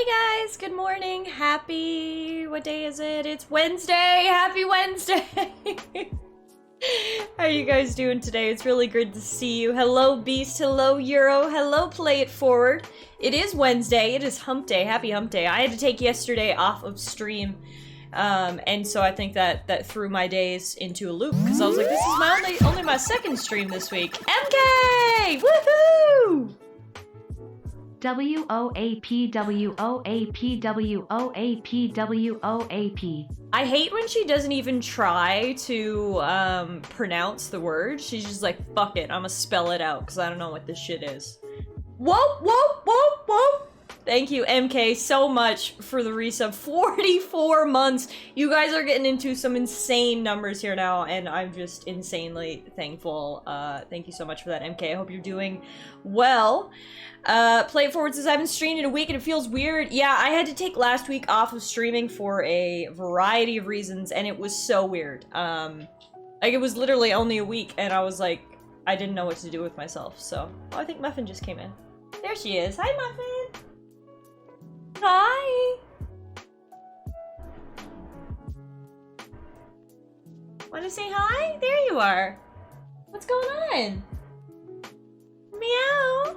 Hey guys, good morning. Happy, what day is it? It's Wednesday. Happy Wednesday. How are you guys doing today? It's really good to see you. Hello Beast, hello Euro, hello Play It Forward. It is Wednesday, it is hump day. Happy hump day. I had to take yesterday off of stream. And so I think that threw my days into a loop because I was like, this is my only my second stream this week. MK! Woohoo! WOAP, WOAP, WOAP, WOAP. I hate when she doesn't even try to pronounce the word. She's just like, fuck it, I'm gonna spell it out because I don't know what this shit is. Whoa, whoa, whoa, whoa! Thank you, MK, so much for the resub. 44 months! You guys are getting into some insane numbers here now, and I'm just insanely thankful. Thank you so much for that, MK. I hope you're doing well. Play It Forward says, I haven't streamed in a week and it feels weird. Yeah, I had to take last week off of streaming for a variety of reasons, and it was so weird. Like, it was literally only a week, and I was like, I didn't know what to do with myself, so... Oh, I think Muffin just came in. There she is. Hi, Muffin! Hi! Wanna say hi? There you are! What's going on? Meow!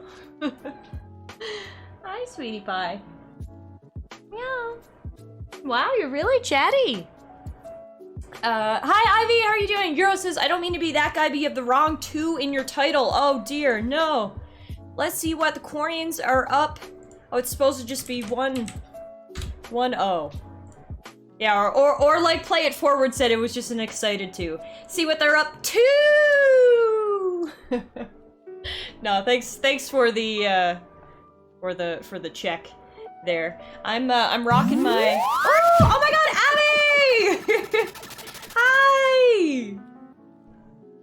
Hi, sweetie pie. Meow. Wow, you're really chatty. Hi, Ivy, how are you doing? Euro says, I don't mean to be that guy, but you have the wrong 2 in your title. Oh dear, no. Let's see what the Quarians are up. Oh, it's supposed to just be 1 0. Yeah, or like Play It Forward said, it was just an excited 2. See what they're up to. No, thanks for the check there. I'm rocking my oh my god, Abby! Hi!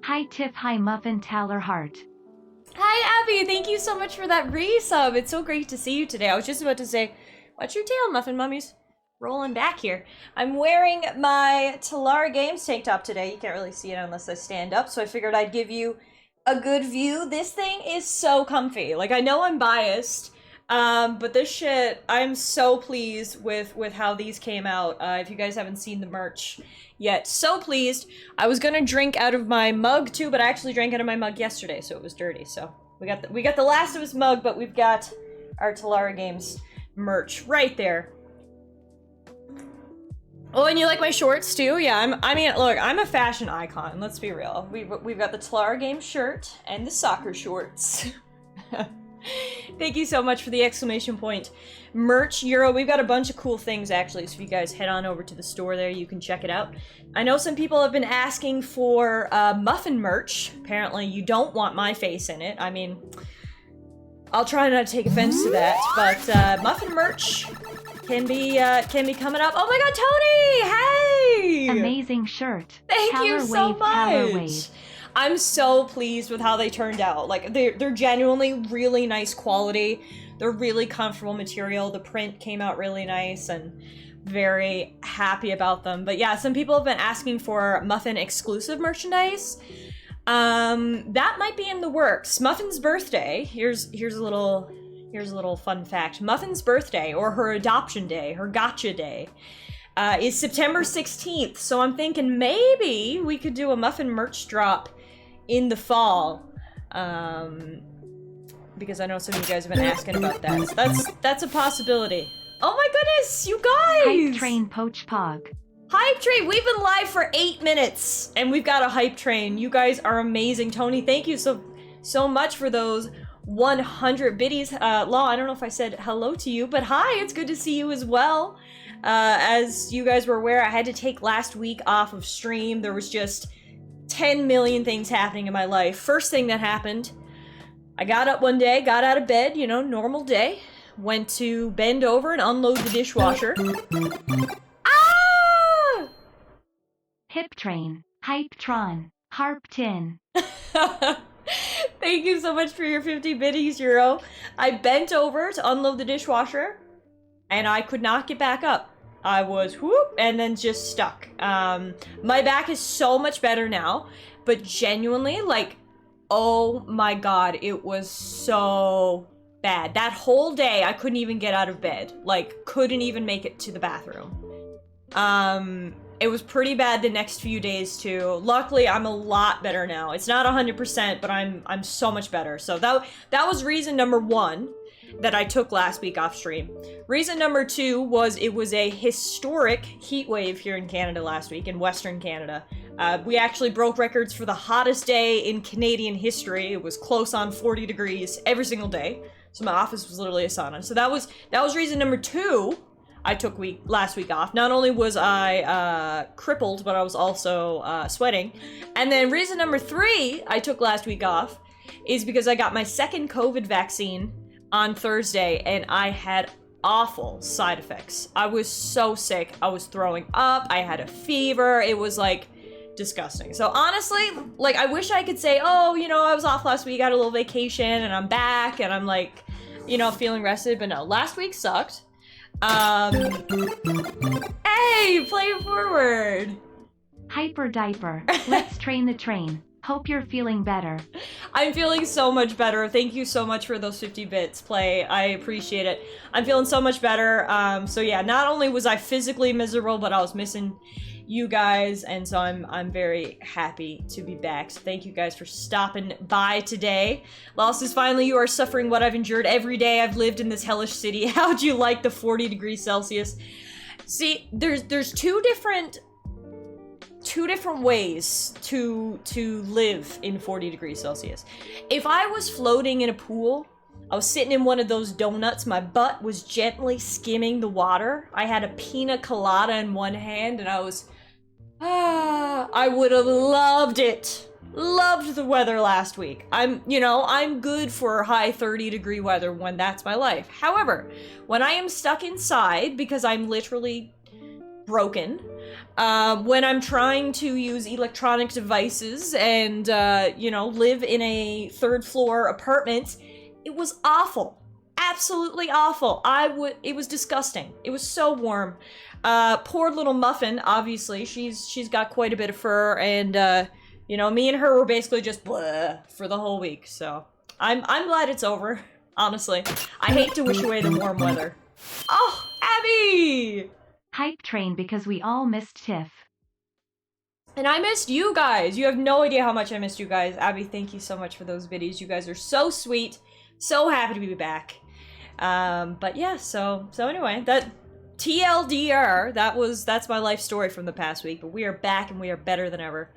Hi Tiff, hi Muffin, Taller Heart. Hi Abby, thank you so much for that resub. It's so great to see you today. I was just about to say, watch your tail, Muffin Mummies. Rolling back here. I'm wearing my Talara Games tank top today. You can't really see it unless I stand up, so I figured I'd give you a good view. This thing is so comfy. Like, I know I'm biased, but this shit, I'm so pleased with how these came out. If you guys haven't seen the merch yet, so pleased. I was gonna drink out of my mug too, but I actually drank out of my mug yesterday, so it was dirty. So we got the Last of Us mug, but we've got our Talara Games merch right there. Oh, and you like my shorts too? Yeah, I mean, look, I'm a fashion icon, let's be real. We've got the Talara Games shirt and the soccer shorts. Thank you so much for the exclamation point merch, Euro. We've got a bunch of cool things, actually, so if you guys head on over to the store there, you can check it out. I know some people have been asking for Muffin merch. Apparently, you don't want my face in it. I mean, I'll try not to take offense to that, but Muffin merch can be coming up. Oh my god, Tony! Hey! Amazing shirt. Thank Power you so wave, power much! wave. I'm so pleased with how they turned out. Like, they're genuinely really nice quality. They're really comfortable material. The print came out really nice, and very happy about them. But yeah, some people have been asking for Muffin exclusive merchandise. That might be in the works. Muffin's birthday, here's a little fun fact. Muffin's birthday, or her adoption day, her gotcha day, is September 16th. So I'm thinking maybe we could do a Muffin merch drop in the fall. Because I know some of you guys have been asking about that. So that's a possibility. Oh my goodness, you guys! Hype train poach pog. Hype train! We've been live for 8 minutes, and we've got a hype train. You guys are amazing. Tony, thank you so much for those 100 biddies. Law, I don't know if I said hello to you, but hi, it's good to see you as well. As you guys were aware, I had to take last week off of stream. There was just 10 million things happening in my life. First thing that happened, I got up one day, got out of bed, you know, normal day, went to bend over and unload the dishwasher. Ah! Hip train, hype tron, harp tin. Thank you so much for your 50 biddies, Euro. I bent over to unload the dishwasher, and I could not get back up. I was whoop, and then just stuck. My back is so much better now, but genuinely, like, oh my god, it was so bad. That whole day, I couldn't even get out of bed. Like, couldn't even make it to the bathroom. It was pretty bad the next few days too. Luckily, I'm a lot better now. It's not 100%, but I'm so much better. So that was reason number 1 that I took last week off stream. Reason number 2 was it was a historic heat wave here in Canada last week, in Western Canada. We actually broke records for the hottest day in Canadian history. It was close on 40 degrees every single day. So my office was literally a sauna. So that was reason number 2 I took last week off. Not only was I crippled, but I was also sweating. And then reason number 3 I took last week off is because I got my second COVID vaccine on Thursday, and I had awful side effects. I was so sick. I was throwing up. I had a fever. It was like disgusting. So honestly, like, I wish I could say, oh, you know, I was off last week, I had a little vacation, and I'm back, and I'm like, you know, feeling rested. But no, last week sucked. Hey, play it forward. Hyper diaper. Let's train the train. Hope you're feeling better. I'm feeling so much better. Thank you so much for those 50 bits, Play. I appreciate it. I'm feeling so much better. So yeah, not only was I physically miserable, but I was missing you guys, and so I'm very happy to be back. So thank you guys for stopping by today. Lost is finally, you are suffering what I've endured every day I've lived in this hellish city. How'd you like the 40 degrees Celsius? See, there's two different ways to live in 40 degrees Celsius. If I was floating in a pool, I was sitting in one of those donuts, my butt was gently skimming the water, I had a pina colada in one hand, and I was, I would have loved it. Loved the weather last week. I'm good for high 30 degree weather when that's my life. However, when I am stuck inside because I'm literally broken, when I'm trying to use electronic devices and, live in a 3rd floor apartment, it was awful. Absolutely awful. It was disgusting. It was so warm. Poor little Muffin, obviously, she's got quite a bit of fur, and, me and her were basically just blah for the whole week, so I'm glad it's over, honestly. I hate to wish away the warm weather. Oh, Abby! Hype train because we all missed Tiff. And I missed you guys. You have no idea how much I missed you guys. Abby, thank you so much for those videos. You guys are so sweet. So happy to be back. But yeah, so anyway, that TLDR, that's my life story from the past week, but we are back and we are better than ever.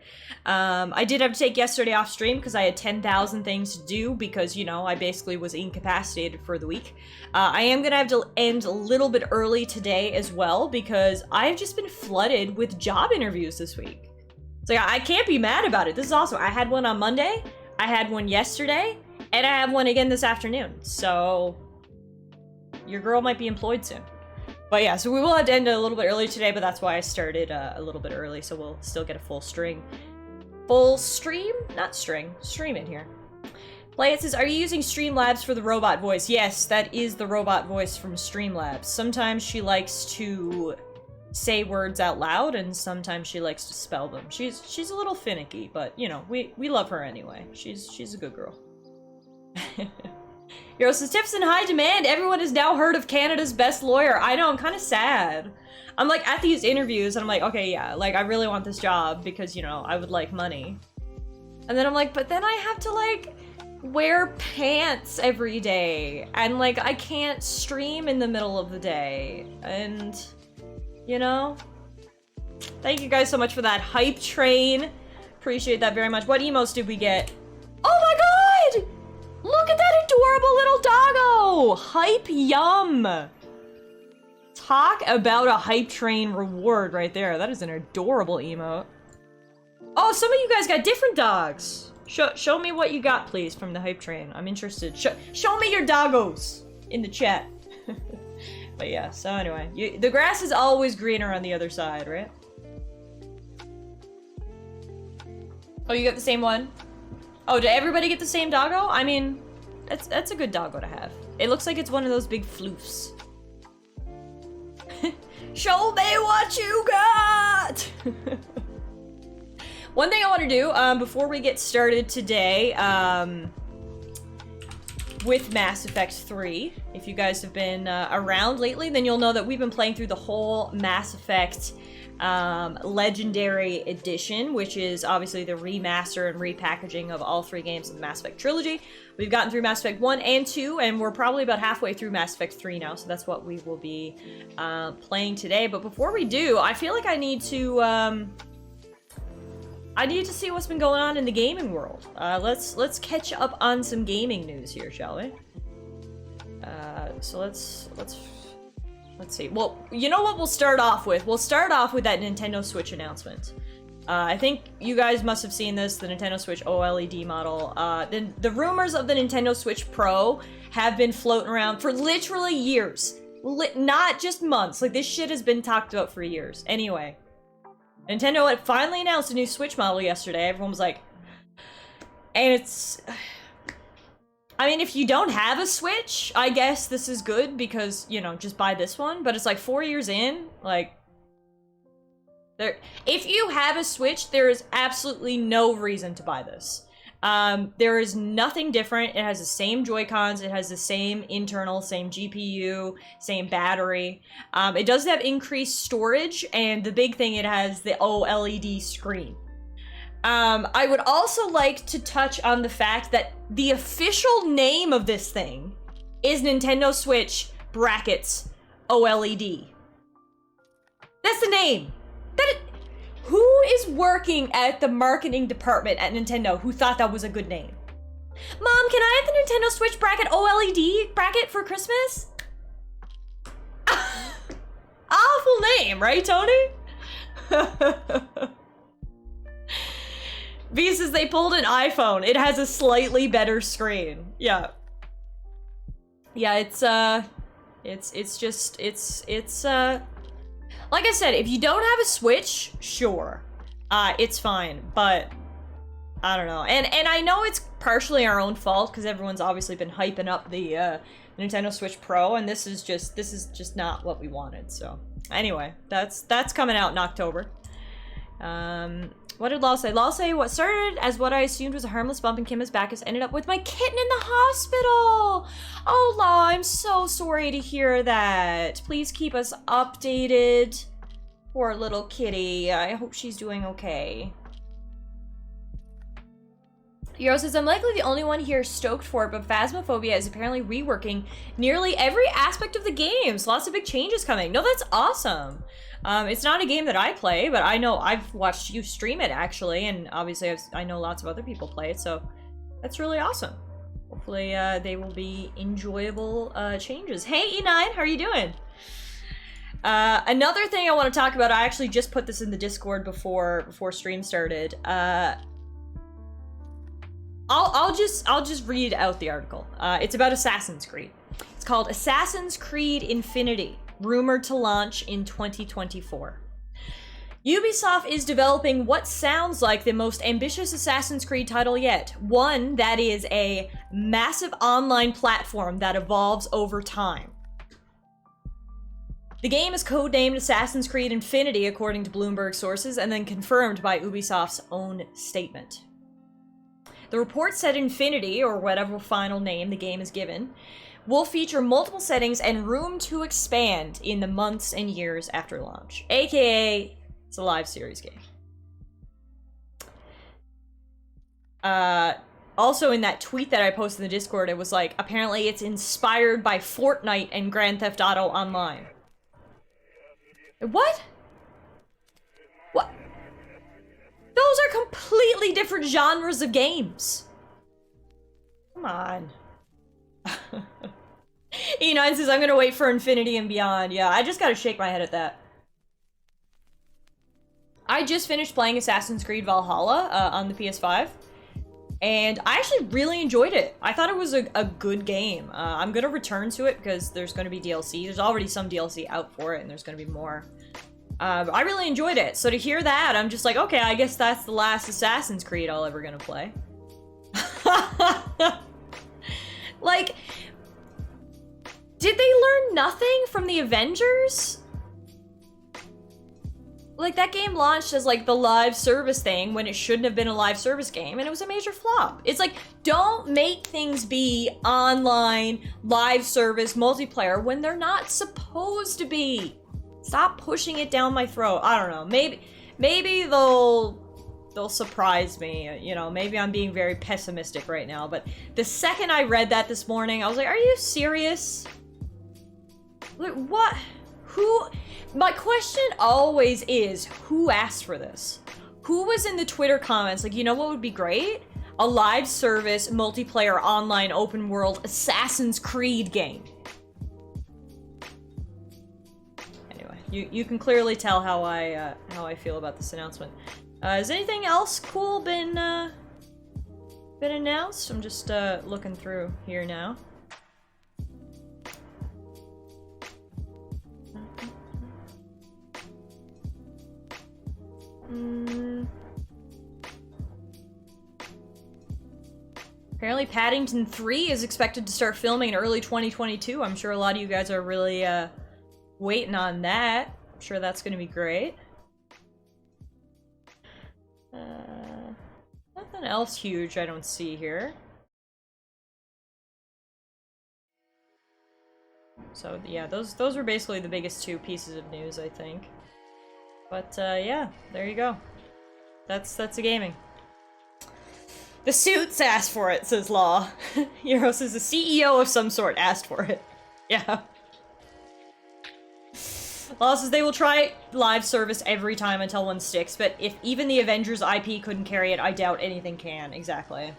I did have to take yesterday off stream because I had 10,000 things to do because, I basically was incapacitated for the week. I am gonna have to end a little bit early today as well because I've just been flooded with job interviews this week. So I can't be mad about it. This is awesome. I had one on Monday, I had one yesterday, and I have one again this afternoon. So your girl might be employed soon. But yeah, so we will have to end a little bit early today, but that's why I started a little bit early, so we'll still get a full stream. Full stream? Not string. Stream in here. Play It says, are you using Streamlabs for the robot voice? Yes, that is the robot voice from Streamlabs. Sometimes she likes to say words out loud, and sometimes she likes to spell them. She's a little finicky, but, we love her anyway. She's a good girl. Hero says, Tiff's in high demand. Everyone has now heard of Canada's best lawyer. I know, I'm kind of sad. I'm like at these interviews and I'm like, okay, yeah, like I really want this job because, I would like money. And then I'm like, but then I have to like wear pants every day and like I can't stream in the middle of the day. And, thank you guys so much for that hype train. Appreciate that very much. What emotes did we get? Oh my god! Look at that adorable little doggo! Hype yum! Talk about a hype train reward right there. That is an adorable emote. Oh, some of you guys got different dogs. Show me what you got, please, from the hype train. I'm interested. Show me your doggos in the chat. But yeah, so anyway. The grass is always greener on the other side, right? Oh, you got the same one? Oh, did everybody get the same doggo? I mean, that's a good doggo to have. It looks like it's one of those big floofs. Show me what you got! One thing I want to do, before we get started today, with Mass Effect 3. If you guys have been around lately, then you'll know that we've been playing through the whole Mass Effect Legendary Edition, which is obviously the remaster and repackaging of all 3 games of the Mass Effect trilogy. We've gotten through Mass Effect 1 and 2, and we're probably about halfway through Mass Effect 3 now, so that's what we will be playing today. But before we do, I feel like I need to see what's been going on in the gaming world. Let's catch up on some gaming news here, shall we? So let's see. Well, you know what we'll start off with? We'll start off with that Nintendo Switch announcement. I think you guys must have seen this, the Nintendo Switch OLED model. The rumors of the Nintendo Switch Pro have been floating around for literally years. Not just months. Like, this shit has been talked about for years. Anyway, Nintendo had finally announced a new Switch model yesterday. Everyone was like... And it's... I mean, if you don't have a Switch, I guess this is good because, you know, just buy this one. But it's like 4 years in, like... If you have a Switch, there is absolutely no reason to buy this. There is nothing different. It has the same Joy-Cons. It has the same internal, same GPU, same battery. It does have increased storage, and the big thing, it has the OLED screen. I would also like to touch on the fact that the official name of this thing is Nintendo Switch brackets OLED. That's the name. Who is working at the marketing department at Nintendo who thought that was a good name? Mom, can I have the Nintendo Switch bracket OLED bracket for Christmas? Awful name, right, Tony? V says they pulled an iPhone. It has a slightly better screen. Yeah. Yeah, it's like I said, if you don't have a Switch, sure. It's fine, but I don't know. And I know it's partially our own fault because everyone's obviously been hyping up the Nintendo Switch Pro, and this is just not what we wanted. So anyway, that's coming out in October. What did Law say? Law say what started as what I assumed was a harmless bump in Kim's back has ended up with my kitten in the hospital. Oh, Law, I'm so sorry to hear that. Please keep us updated. Poor little kitty. I hope she's doing okay. Euro says, I'm likely the only one here stoked for it, but Phasmophobia is apparently reworking nearly every aspect of the games. Lots of big changes coming. No, that's awesome. It's not a game that I play, but I know I've watched you stream it, actually, and obviously I know lots of other people play it, so that's really awesome. Hopefully they will be enjoyable changes. Hey, E9, how are you doing? Another thing I want to talk about, I actually just put this in the Discord before stream started. I'll just read out the article. It's about Assassin's Creed. It's called Assassin's Creed Infinity, rumored to launch in 2024. Ubisoft is developing what sounds like the most ambitious Assassin's Creed title yet. One that is a massive online platform that evolves over time. The game is codenamed Assassin's Creed Infinity, according to Bloomberg sources, and then confirmed by Ubisoft's own statement. The report said Infinity, or whatever final name the game is given, will feature multiple settings and room to expand in the months and years after launch. AKA, it's a live series game. Also in that tweet that I posted in the Discord, it was like, apparently it's inspired by Fortnite and Grand Theft Auto Online. What? What? Those are completely different genres of games. Come on. E9 says, I'm gonna wait for Infinity and Beyond. Yeah, I just gotta shake my head at that. I just finished playing Assassin's Creed Valhalla on the PS5. And I actually really enjoyed it. I thought it was a good game. I'm gonna return to it because there's gonna be DLC. There's already some DLC out for it, and there's gonna be more. I really enjoyed it. So to hear that, I'm just like, okay, I guess that's the last Assassin's Creed I'll ever gonna play. Like, did they learn nothing from the Avengers? Like, that game launched as, like, the live service thing when it shouldn't have been a live service game, and it was a major flop. It's like, don't make things be online, live service, multiplayer when they're not supposed to be. Stop pushing it down my throat. I don't know. Maybe they'll surprise me. You know, maybe I'm being very pessimistic right now, but the second I read that this morning, I was like, are you serious? Like, what? Who? My question always is, who asked for this? Who was in the Twitter comments like, you know what would be great? A live service, multiplayer, online, open world, Assassin's Creed game. Anyway, you can clearly tell how I feel about this announcement. Has anything else cool been announced? I'm just looking through here now. Apparently Paddington 3 is expected to start filming in early 2022. I'm sure a lot of you guys are really waiting on that. I'm sure that's gonna be great. Nothing else huge I don't see here. So yeah, those were basically the biggest two pieces of news, I think. But yeah, there you go. That's the gaming. The suits asked for it, says Law. Euro says the CEO of some sort asked for it. Yeah. Law says they will try live service every time until one sticks, but if even the Avengers IP couldn't carry it, I doubt anything can. Exactly.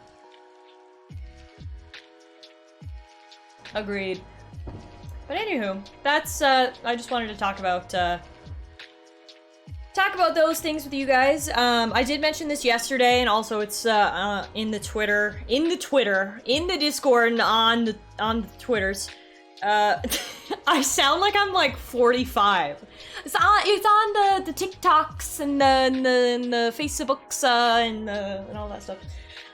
Agreed. But anywho, that's, I just wanted to talk about those things with you guys. I did mention this yesterday, and also it's in the Discord, and on the Twitters. I sound like I'm like 45. It's on the TikToks and the Facebooks and all that stuff.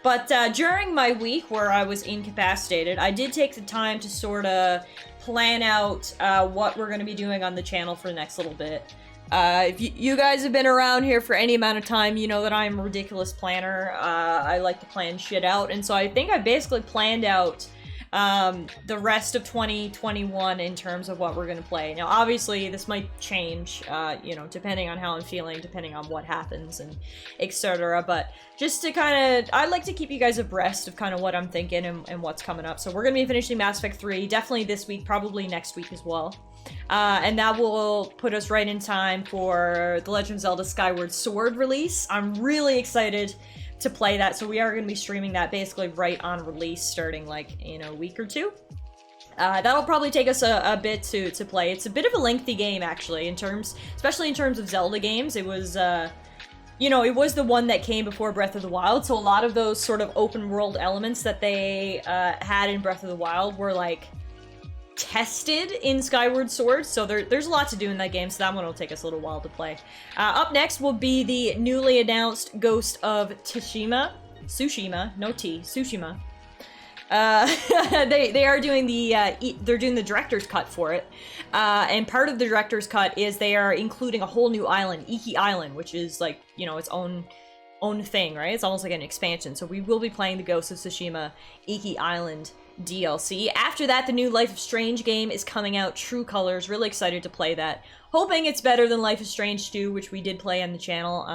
But during my week where I was incapacitated, I did take the time to sort of plan out what we're going to be doing on the channel for the next little bit. If you guys have been around here for any amount of time, you know that I'm a ridiculous planner. I like to plan shit out, and so I think I basically planned out the rest of 2021 in terms of what we're gonna play. Now, obviously, this might change, you know, depending on how I'm feeling, depending on what happens, and etc. But just to kind of, I like to keep you guys abreast of kind of what I'm thinking and what's coming up. So we're gonna be finishing Mass Effect 3, definitely this week, probably next week as well. And that will put us right in time for The Legend of Zelda Skyward Sword release. I'm really excited to play that, so we are going to be streaming that basically right on release, starting like in a week or two. That'll probably take us a bit to play. It's a bit of a lengthy game, actually, especially in terms of Zelda games. It was, you know, it was the one that came before Breath of the Wild, so a lot of those sort of open world elements that they had in Breath of the Wild were like tested in Skyward Sword, so there's a lot to do in that game, so that one will take us a little while to play. Up next will be the newly announced Ghost of Tsushima. Tsushima. They are doing they're doing the director's cut for it, and part of the director's cut is they are including a whole new island, Iki Island, which is like, you know, its own thing, right? It's almost like an expansion. So we will be playing the Ghost of Tsushima Iki Island DLC. After that, the new Life is Strange game is coming out, True Colors. Really excited to play that. Hoping it's better than Life is Strange 2, which we did play on the channel.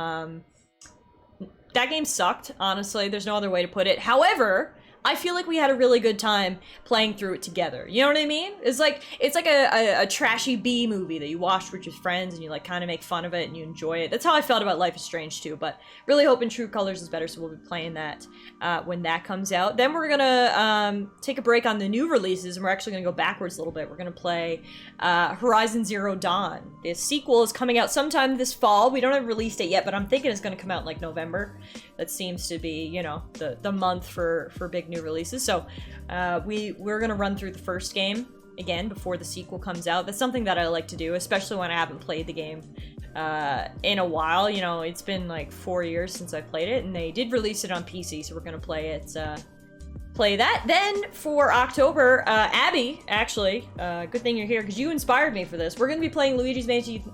That game sucked, honestly. There's no other way to put it. However, I feel like we had a really good time playing through it together. You know what I mean? It's like a trashy B movie that you watched with your friends and you like kind of make fun of it and you enjoy it. That's how I felt about Life is Strange 2, but really hoping True Colors is better, so we'll be playing that when that comes out. Then we're gonna take a break on the new releases, and we're actually gonna go backwards a little bit. We're gonna play Horizon Zero Dawn. The sequel is coming out sometime this fall. We don't have a release date yet, but I'm thinking it's gonna come out in like November. That seems to be, you know, the month for big new releases. So we're gonna run through the first game again before the sequel comes out. That's something that I like to do, especially when I haven't played the game in a while. You know, it's been like 4 years since I played it, and they did release it on PC, so we're gonna play it play that. Then for October, Abby, actually, good thing you're here because you inspired me for this. We're going to be playing Luigi's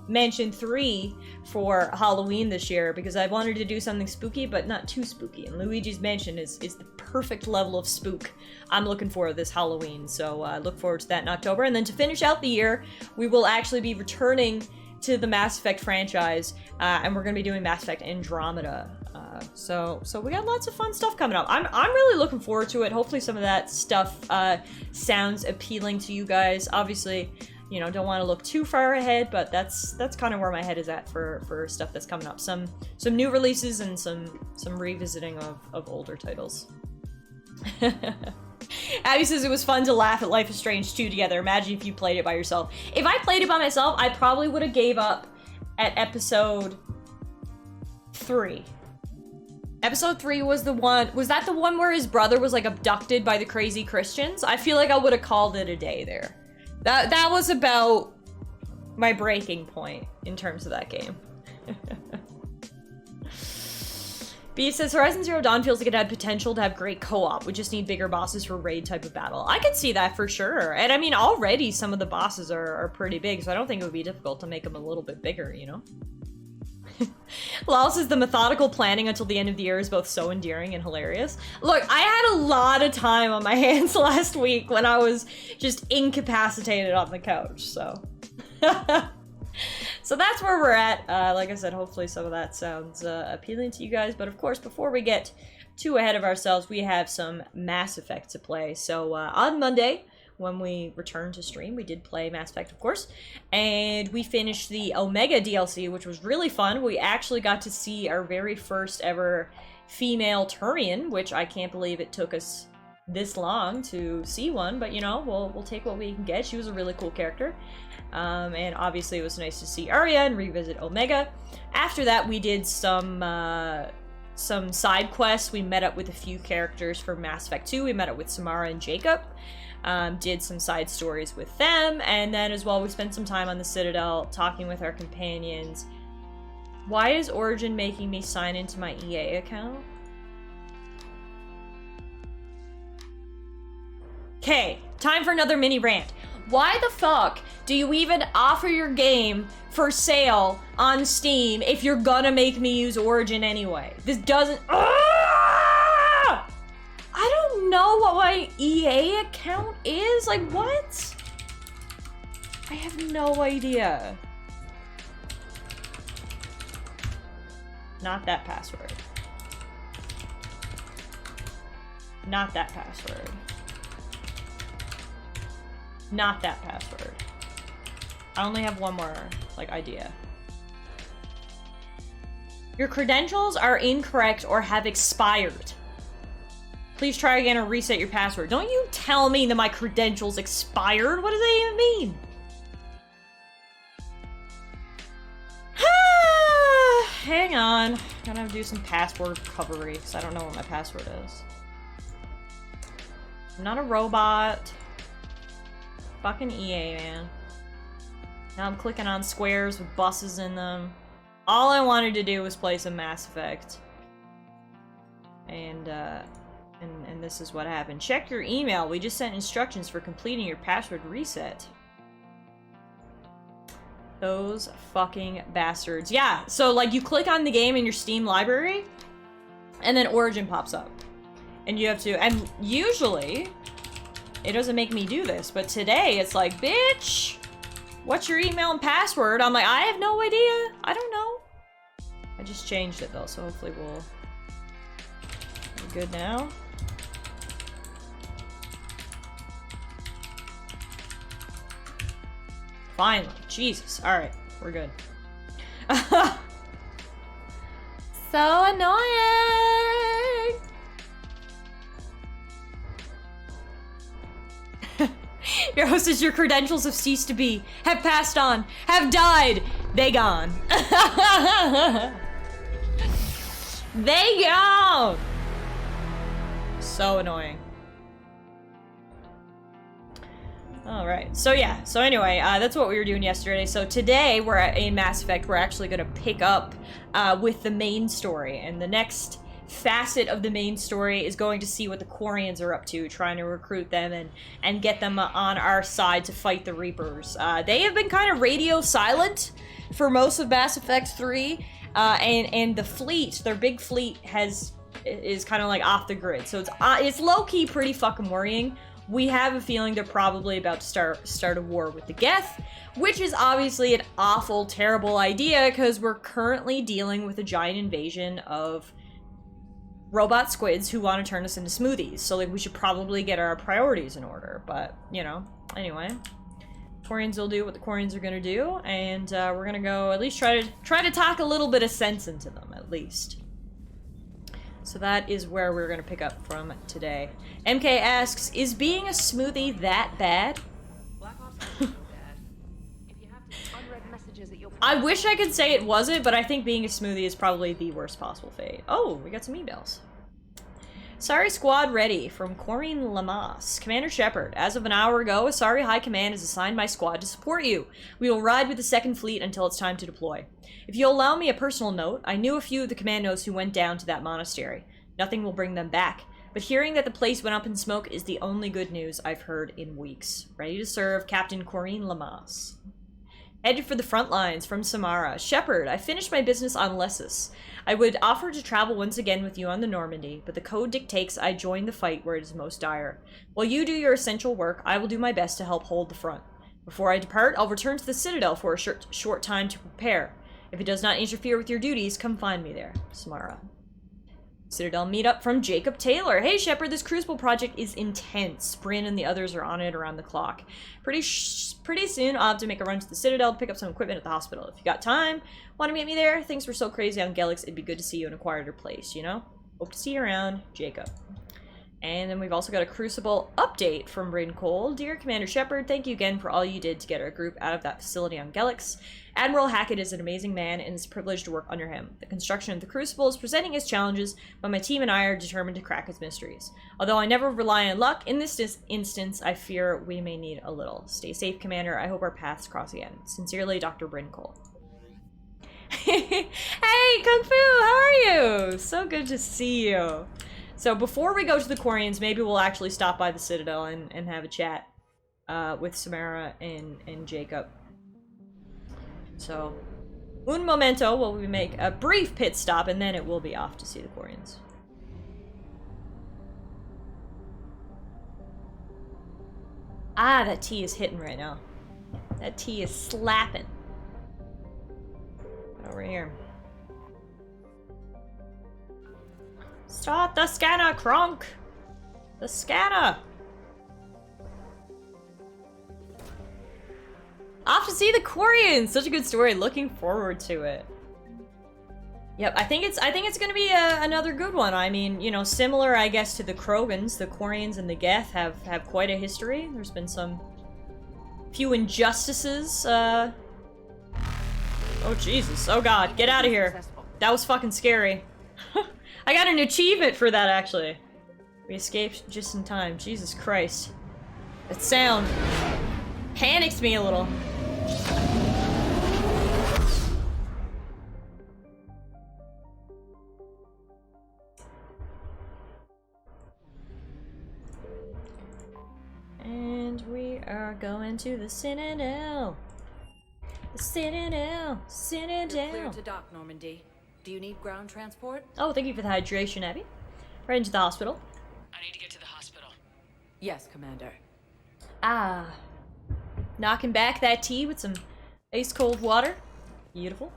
Mansion 3 for Halloween this year because I wanted to do something spooky, but not too spooky. And Luigi's Mansion is the perfect level of spook I'm looking for this Halloween. So look forward to that in October. And then to finish out the year, we will actually be returning to the Mass Effect franchise, and we're going to be doing Mass Effect Andromeda. So we got lots of fun stuff coming up. I'm really looking forward to it. Hopefully some of that stuff sounds appealing to you guys. Obviously, you know, don't want to look too far ahead, but that's kind of where my head is at for stuff that's coming up. Some new releases and some revisiting of older titles. Abby says it was fun to laugh at Life is Strange 2 together. Imagine if you played it by yourself. If I played it by myself, I probably would have gave up at episode 3. Episode 3 was the one, was that the one where his brother was like abducted by the crazy Christians? I feel like I would have called it a day there. That was about my breaking point in terms of that game. Beef says, Horizon Zero Dawn feels like it had potential to have great co-op. We just need bigger bosses for raid type of battle. I can see that for sure. And I mean, already some of the bosses are pretty big, so I don't think it would be difficult to make them a little bit bigger, you know? Lal says, the methodical planning until the end of the year is both so endearing and hilarious. Look, I had a lot of time on my hands last week when I was just incapacitated on the couch, so... So that's where we're at. Like I said, hopefully some of that sounds appealing to you guys. But of course, before we get too ahead of ourselves, we have some Mass Effect to play. So on Monday, when we returned to stream, we did play Mass Effect, of course. And we finished the Omega DLC, which was really fun. We actually got to see our very first ever female Turian, which I can't believe it took us this long to see one. But, you know, we'll take what we can get. She was a really cool character. And obviously it was nice to see Arya and revisit Omega. After that, we did some side quests. We met up with a few characters from Mass Effect 2. We met up with Samara and Jacob. Did some side stories with them. And then as well, we spent some time on the Citadel talking with our companions. Why is Origin making me sign into my EA account? Okay, time for another mini rant. Why the fuck do you even offer your game for sale on Steam if you're gonna make me use Origin anyway? This doesn't... I don't know what my EA account is. Like, what? I have no idea. Not that password. Not that password. Not that password. I only have one more, like, idea. Your credentials are incorrect or have expired. Please try again or reset your password. Don't you tell me that my credentials expired. What does that even mean? Hang on. Gotta do some password recovery because I don't know what my password is. I'm not a robot. Fucking EA, man. Now I'm clicking on squares with buses in them. All I wanted to do was play some Mass Effect. And this is what happened. Check your email. We just sent instructions for completing your password reset. Those fucking bastards. Yeah, so like you click on the game in your Steam library, and then Origin pops up. And you have to, and usually, it doesn't make me do this, but today it's like, bitch, what's your email and password? I'm like, I have no idea. I don't know. I just changed it though, so hopefully we'll be good now. Finally. Jesus. Alright. We're good. So annoying! Your host says your credentials have ceased to be, have passed on, have died. They gone. They gone! So annoying. Alright, so yeah, so anyway, that's what we were doing yesterday. So today, in Mass Effect, we're actually going to pick up with the main story. And the next facet of the main story is going to see what the Quarians are up to, trying to recruit them and get them on our side to fight the Reapers. They have been kind of radio silent for most of Mass Effect 3, and the fleet, their big fleet, is kind of like off the grid, so it's low-key pretty fucking worrying. We have a feeling they're probably about to start a war with the Geth, which is obviously an awful, terrible idea, because we're currently dealing with a giant invasion of robot squids who want to turn us into smoothies. So, like, we should probably get our priorities in order. But, you know, anyway. Quarians will do what the Quarians are going to do. And we're going to go at least try to talk a little bit of sense into them, at least. So that is where we're going to pick up from today. MK asks, is being a smoothie that bad? I wish I could say it wasn't, but I think being a smoothie is probably the worst possible fate. Oh, we got some emails. Sorry Squad ready from Corrine Lamas. Commander Shepard, as of an hour ago, Asari High Command has assigned my squad to support you. We will ride with the 2nd Fleet until it's time to deploy. If you'll allow me a personal note, I knew a few of the commandos who went down to that monastery. Nothing will bring them back, but hearing that the place went up in smoke is the only good news I've heard in weeks. Ready to serve, Captain Corrine Lamas. Headed for the front lines from Samara. Shepard, I finished my business on Lessus. I would offer to travel once again with you on the Normandy, but the code dictates I join the fight where it is most dire. While you do your essential work, I will do my best to help hold the front. Before I depart, I'll return to the Citadel for a short time to prepare. If it does not interfere with your duties, come find me there. Samara. Citadel meetup from Jacob Taylor. Hey Shepard, this Crucible project is intense. Bryn and the others are on it around the clock. Pretty soon I'll have to make a run to the Citadel to pick up some equipment at the hospital. If you got time, want to meet me there? Things were so crazy on Gelix, it'd be good to see you in a quieter place, you know? Hope to see you around, Jacob. And then we've also got a Crucible update from Bryn Cole. Dear Commander Shepard, thank you again for all you did to get our group out of that facility on Gelix. Admiral Hackett is an amazing man, and it's a privilege to work under him. The construction of the Crucible is presenting its challenges, but my team and I are determined to crack its mysteries. Although I never rely on luck, in this instance, I fear we may need a little. Stay safe, Commander. I hope our paths cross again. Sincerely, Dr. Bryn Cole. Hey, Kung Fu, how are you? So good to see you. So before we go to the Quarians, maybe we'll actually stop by the Citadel and have a chat with Samara and Jacob. So, un momento while we make a brief pit stop, and then it will be off to see the Quarians. Ah, that tea is hitting right now. That tea is slapping. Over here. Start the scanner, Kronk! The scanner! Off to see the Quarians! Such a good story. Looking forward to it. Yep, I think it's gonna be another good one. I mean, you know, similar, I guess, to the Krogans, the Quarians and the Geth have quite a history. There's been some few injustices. Oh, Jesus. Oh, God. Get out of here. That was fucking scary. I got an achievement for that, actually. We escaped just in time. Jesus Christ. That sound panics me a little. And we are going to the Citadel. The Citadel. Citadel. You're clear to dock, Normandy. Do you need ground transport? Oh, thank you for the hydration, Abby. Right into the hospital. I need to get to the hospital. Yes, Commander. Ah. Knocking back that tea with some ice cold water. Beautiful.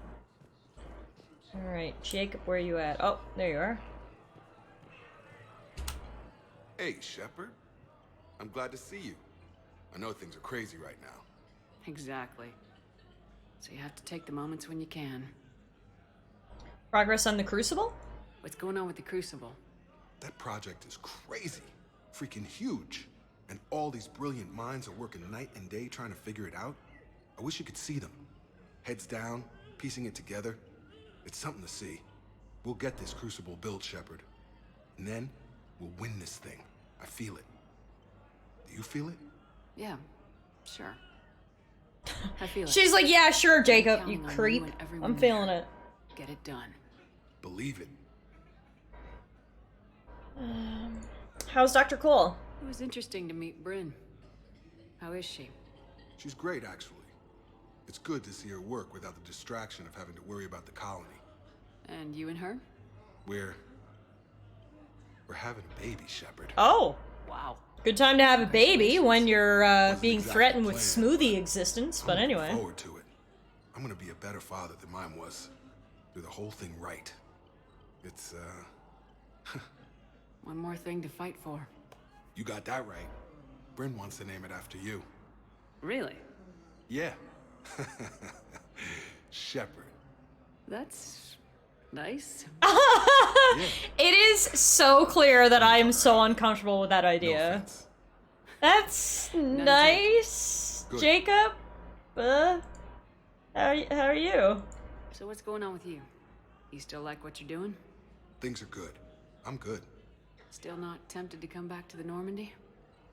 Alright, Jacob, where are you at? Oh, there you are. Hey, Shepard. I'm glad to see you. I know things are crazy right now. Exactly. So you have to take the moments when you can. Progress on the Crucible? What's going on with the Crucible? That project is crazy. Freaking huge. And all these brilliant minds are working night and day trying to figure it out. I wish you could see them. Heads down, piecing it together. It's something to see. We'll get this Crucible built, Shepard. And then, we'll win this thing. I feel it. Do you feel it? Yeah, sure. I feel it. She's like, yeah, sure, Jacob, Counting you on creep. you and I'm everyone feeling there. it. Get it done. Believe it. How's Dr. Cole? It was interesting to meet Bryn. How is she? She's great, actually. It's good to see her work without the distraction of having to worry about the colony. And you and her? We're having a baby, Shepard. Oh. Wow. Good time to have a baby when you're being exactly threatened with planned, smoothie but existence, I'm but looking anyway. forward to it. I'm gonna be a better father than mine was. Do the whole thing right. It's, One more thing to fight for. You got that right. Bryn wants to name it after you. Really? Yeah. Shepard. That's nice. Yeah. It is so clear that I am so uncomfortable with that No idea. offense. That's nice, Good. Jacob. How are you? So what's going on with you? You still like what you're doing? Things are good. I'm good. Still not tempted to come back to the Normandy?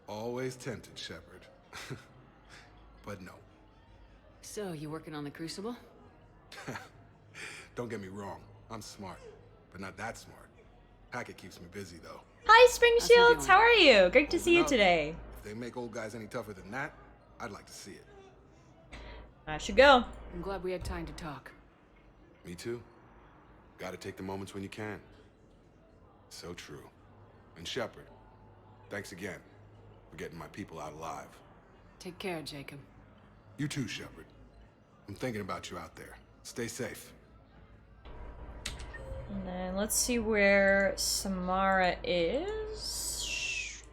Always tempted, Shepard. But no. So, you working on the Crucible? Don't get me wrong. I'm smart, but not that smart. Hackett keeps me busy, though. Hi, Spring How's he Shields. doing? How are you? Great to see you Holding up. today. If they make old guys any tougher than that, I'd like to see it. I should go. I'm glad we had time to talk. Me too. Gotta take the moments when you can. So true. And Shepard, thanks again for getting my people out alive. Take care, Jacob. You too, Shepard. I'm thinking about you out there. Stay safe. And then let's see where Samara is.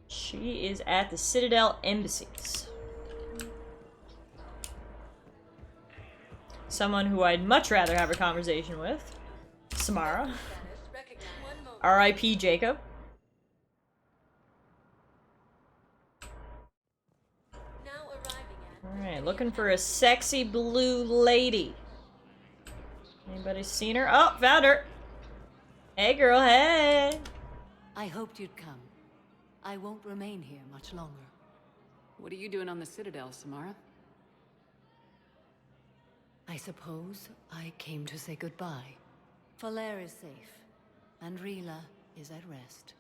She is at the Citadel embassies. Someone who I'd much rather have a conversation with. Samara. R.I.P. Jacob. Alright, looking for a sexy blue lady. Anybody seen her? Oh, found her! Hey girl, hey! I hoped you'd come. I won't remain here much longer. What are you doing on the Citadel, Samara? I suppose I came to say goodbye. Falair is safe, and Rila is at rest.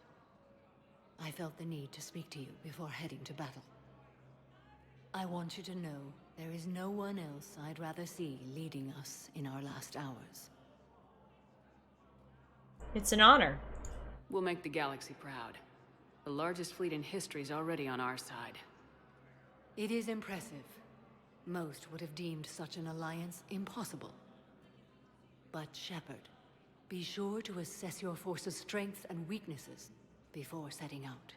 I felt the need to speak to you before heading to battle. I want you to know there is no one else I'd rather see leading us in our last hours. It's an honor. We'll make the galaxy proud. The largest fleet in history is already on our side. It is impressive. Most would have deemed such an alliance impossible. But Shepard, be sure to assess your force's strengths and weaknesses before setting out.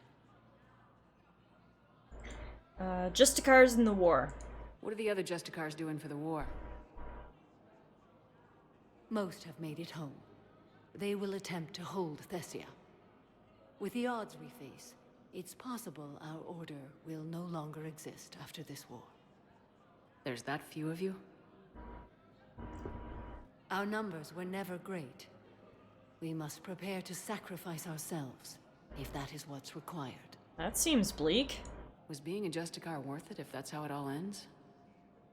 Justicars in the war. What are the other Justicars doing for the war? Most have made it home. They will attempt to hold Thessia. With the odds we face, it's possible our order will no longer exist after this war. There's that few of you? Our numbers were never great. We must prepare to sacrifice ourselves, if that is what's required. That seems bleak. Was being a Justicar worth it if that's how it all ends?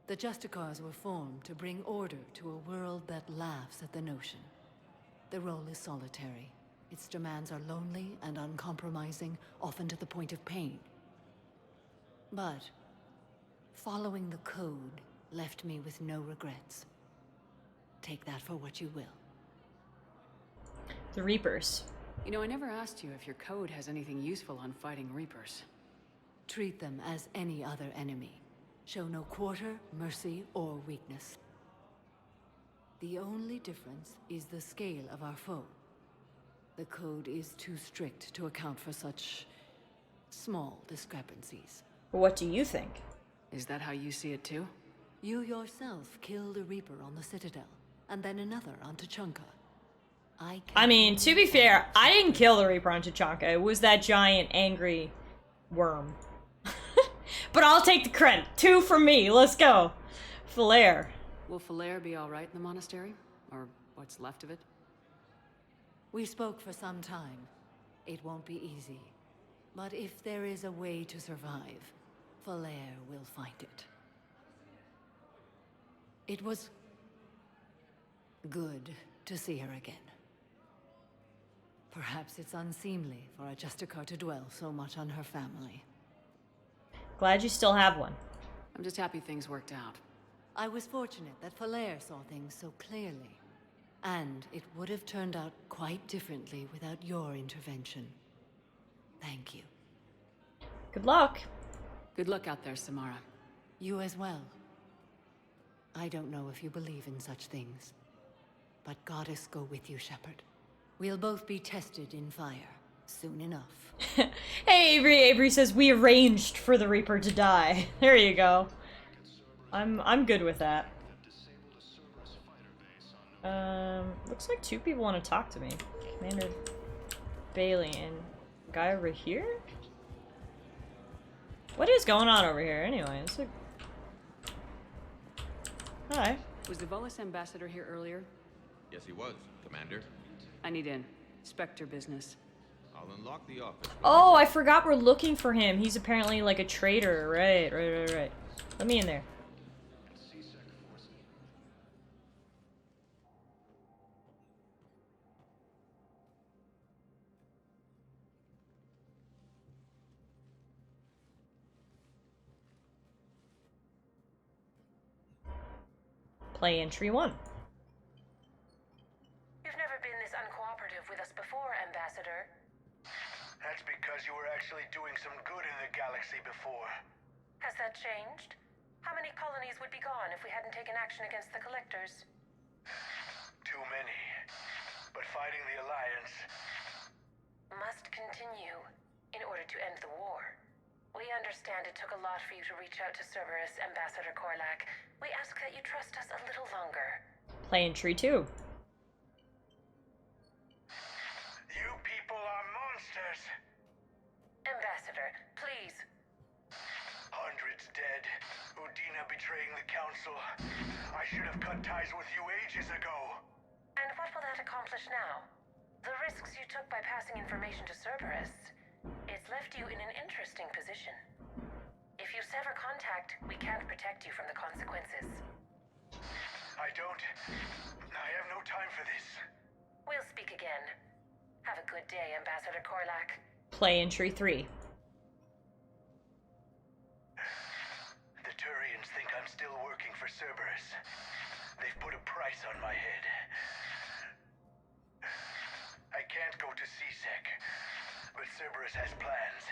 The Justicars were formed to bring order to a world that laughs at the notion. The role is solitary. Its demands are lonely and uncompromising, often to the point of pain. But following the code left me with no regrets. Take that for what you will. The Reapers. You know, I never asked you if your code has anything useful on fighting Reapers. Treat them as any other enemy. Show no quarter, mercy, or weakness. The only difference is the scale of our foe. The code is too strict to account for such small discrepancies. What do you think? Is that how you see it too? You yourself killed a Reaper on the Citadel, and then another on Tuchanka. I mean, to be fair, I didn't kill the Reaper on Tuchanka. It was that giant, angry worm. But I'll take the credit. 2 from me. Let's go. Falair. Will Falair be alright in the monastery? Or what's left of it? We spoke for some time. It won't be easy. But if there is a way to survive, Falair will find it. It was good to see her again. Perhaps it's unseemly for a Justicar to dwell so much on her family. Glad you still have one. I'm just happy things worked out. I was fortunate that Falair saw things so clearly. And it would have turned out quite differently without your intervention. Thank you. Good luck. Good luck out there, Samara. You as well. I don't know if you believe in such things, but Goddess go with you, Shepard. We'll both be tested in fire soon enough. Hey, Avery. Avery says we arranged for the Reaper to die. There you go. I'm good with that. Looks like two people want to talk to me. Commander Bailey and guy over here? What is going on over here anyway? It's like... Hi. Was the Volus ambassador here earlier? Yes, he was, Commander. I need in. Spectre business. I'll unlock the office. Oh, I forgot we're looking for him. He's apparently like a traitor. Right. Let me in there. Play entry 1. You've never been this uncooperative with us before, Ambassador. That's because you were actually doing some good in the galaxy before. Has that changed? How many colonies would be gone if we hadn't taken action against the Collectors? Too many. But fighting the Alliance... Must continue in order to end the war. We understand it took a lot for you to reach out to Cerberus, Ambassador Korlak. We ask that you trust us a little longer. Play entry 2. You people are monsters! Ambassador, please. Hundreds dead. Udina betraying the Council. I should have cut ties with you ages ago. And what will that accomplish now? The risks you took by passing information to Cerberus, it's left you in an interesting position. If you sever contact, we can't protect you from the consequences. I have no time for this. We'll speak again. Have a good day, Ambassador Korlak. Play entry 3. The Turians think I'm still working for Cerberus. They've put a price on my head. I can't go to C-Sec, but Cerberus has plans.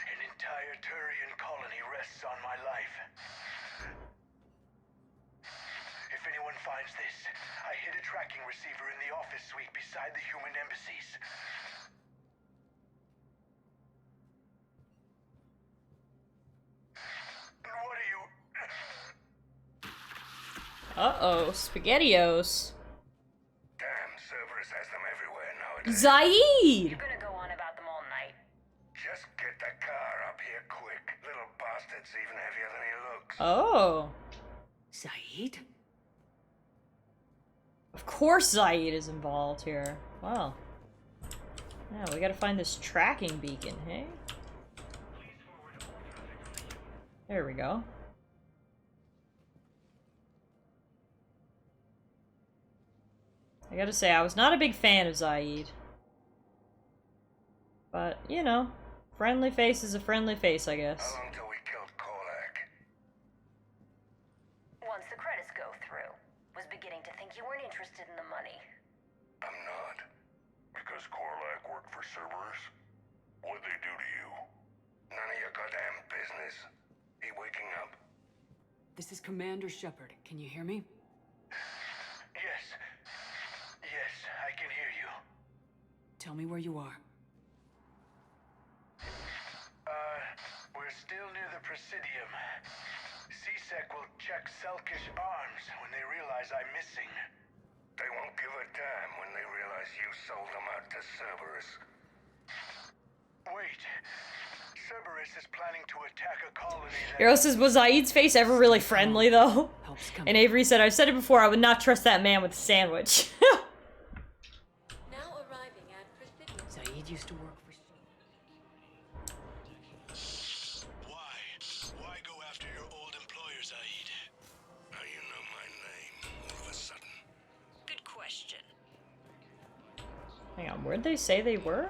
An entire Turian colony rests on my life. If anyone finds this, I hid a tracking receiver in the office suite beside the human embassies. What are you... Uh-oh, SpaghettiOs. Damn, Cerberus has them everywhere nowadays. Zaid! You're gonna go on about them all night. Just get the car up here quick. Little bastard's even heavier than he looks. Oh. Saeed? Of course Zaid is involved here. Wow. Yeah, we gotta find this tracking beacon, hey? There we go. I gotta say, I was not a big fan of Zaid. But, you know, friendly face is a friendly face, I guess. How long till we killed Korlak? Once the credits go through. Was beginning to think you weren't interested in the money. I'm not. Because Korlak worked for Cerberus? What'd they do to you? None of your goddamn business. He waking up? This is Commander Shepard. Can you hear me? Yes. Yes, I can hear you. Tell me where you are. We're still near the Presidium. C-Sec will check Selkish arms when they realize I'm missing. They won't give a damn when they realize you sold them out to Cerberus. Wait. Cerberus is planning to attack a colony that... Hero says, was Zaid's face ever really friendly, though? Help's coming. And Avery said, I've said it before, I would not trust that man with a sandwich. Now arriving at Presidium. Saeed used to work for... Why go after your old employer, Zaid? Now you know my name, all of a sudden. Good question. Hang on, where'd they say they were?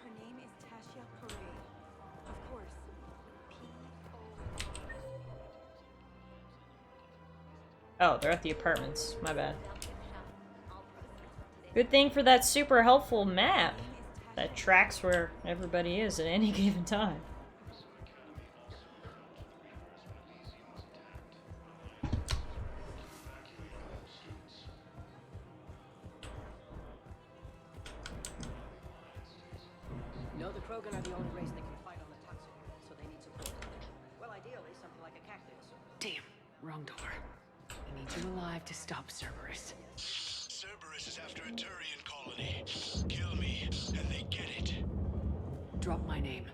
Her name is Tasha Parade. Of course. P-O-R. Oh, they're at the apartments. My bad. Good thing for that super helpful map that tracks where everybody is at any given time. No, the Krogan are the only race that can fight on the toxic, so they need support. Well, ideally, something like a cactus. Damn, wrong door. We need you alive to stop Cerberus. Cerberus is after a Turian colony. Kill me, and they get it. Drop my name.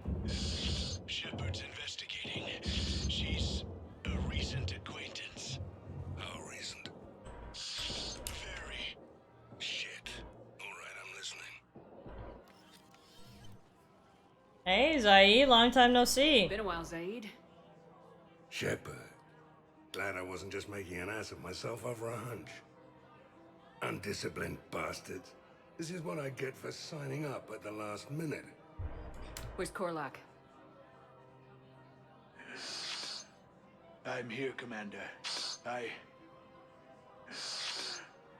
Shepard's investigating. She's a recent acquaintance. How recent? Very. Shit. Alright, I'm listening. Hey, Zaid, long time no see. Been a while, Zaid. Shepard. Glad I wasn't just making an ass of myself over a hunch. Undisciplined bastards. This is what I get for signing up at the last minute. Where's Korlak? I'm here, Commander.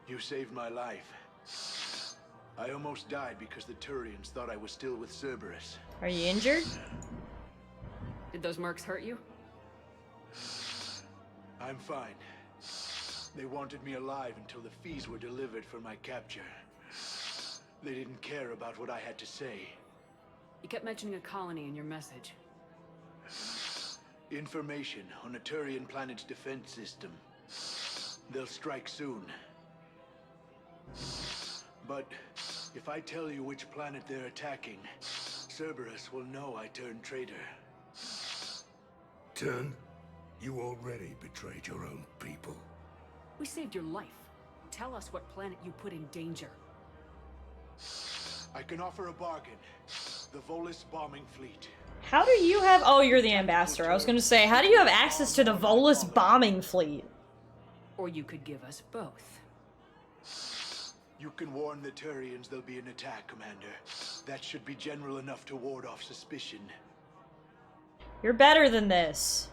You saved my life. I almost died because the Turians thought I was still with Cerberus. Are you injured? Did those mercs hurt you? I'm fine. They wanted me alive until the fees were delivered for my capture. They didn't care about what I had to say. You kept mentioning a colony in your message. Information on a Turian planet's defense system. They'll strike soon. But if I tell you which planet they're attacking, Cerberus will know I turned traitor. Turned? You already betrayed your own people. We saved your life. Tell us what planet you put in danger. I can offer a bargain. The Volus bombing fleet. How do you have- oh, you're the ambassador. I was gonna say, how do you have access to the Volus bombing fleet? Or you could give us both. You can warn the Turians there'll be an attack, Commander. That should be general enough to ward off suspicion. You're better than this.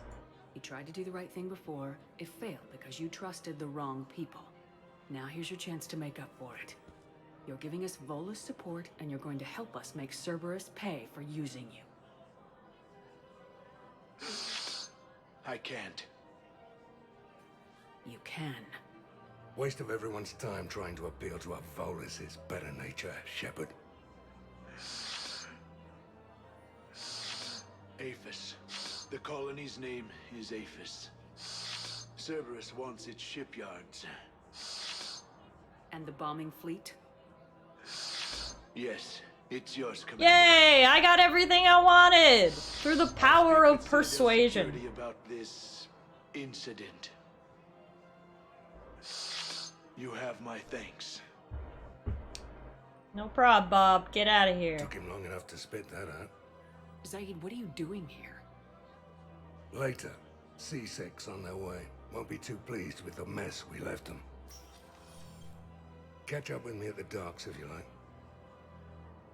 You tried to do the right thing before. It failed because you trusted the wrong people. Now here's your chance to make up for it. You're giving us Volus support, and you're going to help us make Cerberus pay for using you. I can't. You can. Waste of everyone's time trying to appeal to a Volus's better nature, Shepard. Aphis. The colony's name is Aphis. Cerberus wants its shipyards. And the bombing fleet? Yes, it's yours, Commander. Yay! I got everything I wanted! Through the power of persuasion. About this incident. You have my thanks. No prob, Bob. Get out of here. Took him long enough to spit that out. Zaid, what are you doing here? Later, C6 on their way. Won't be too pleased with the mess we left them. Catch up with me at the docks if you like.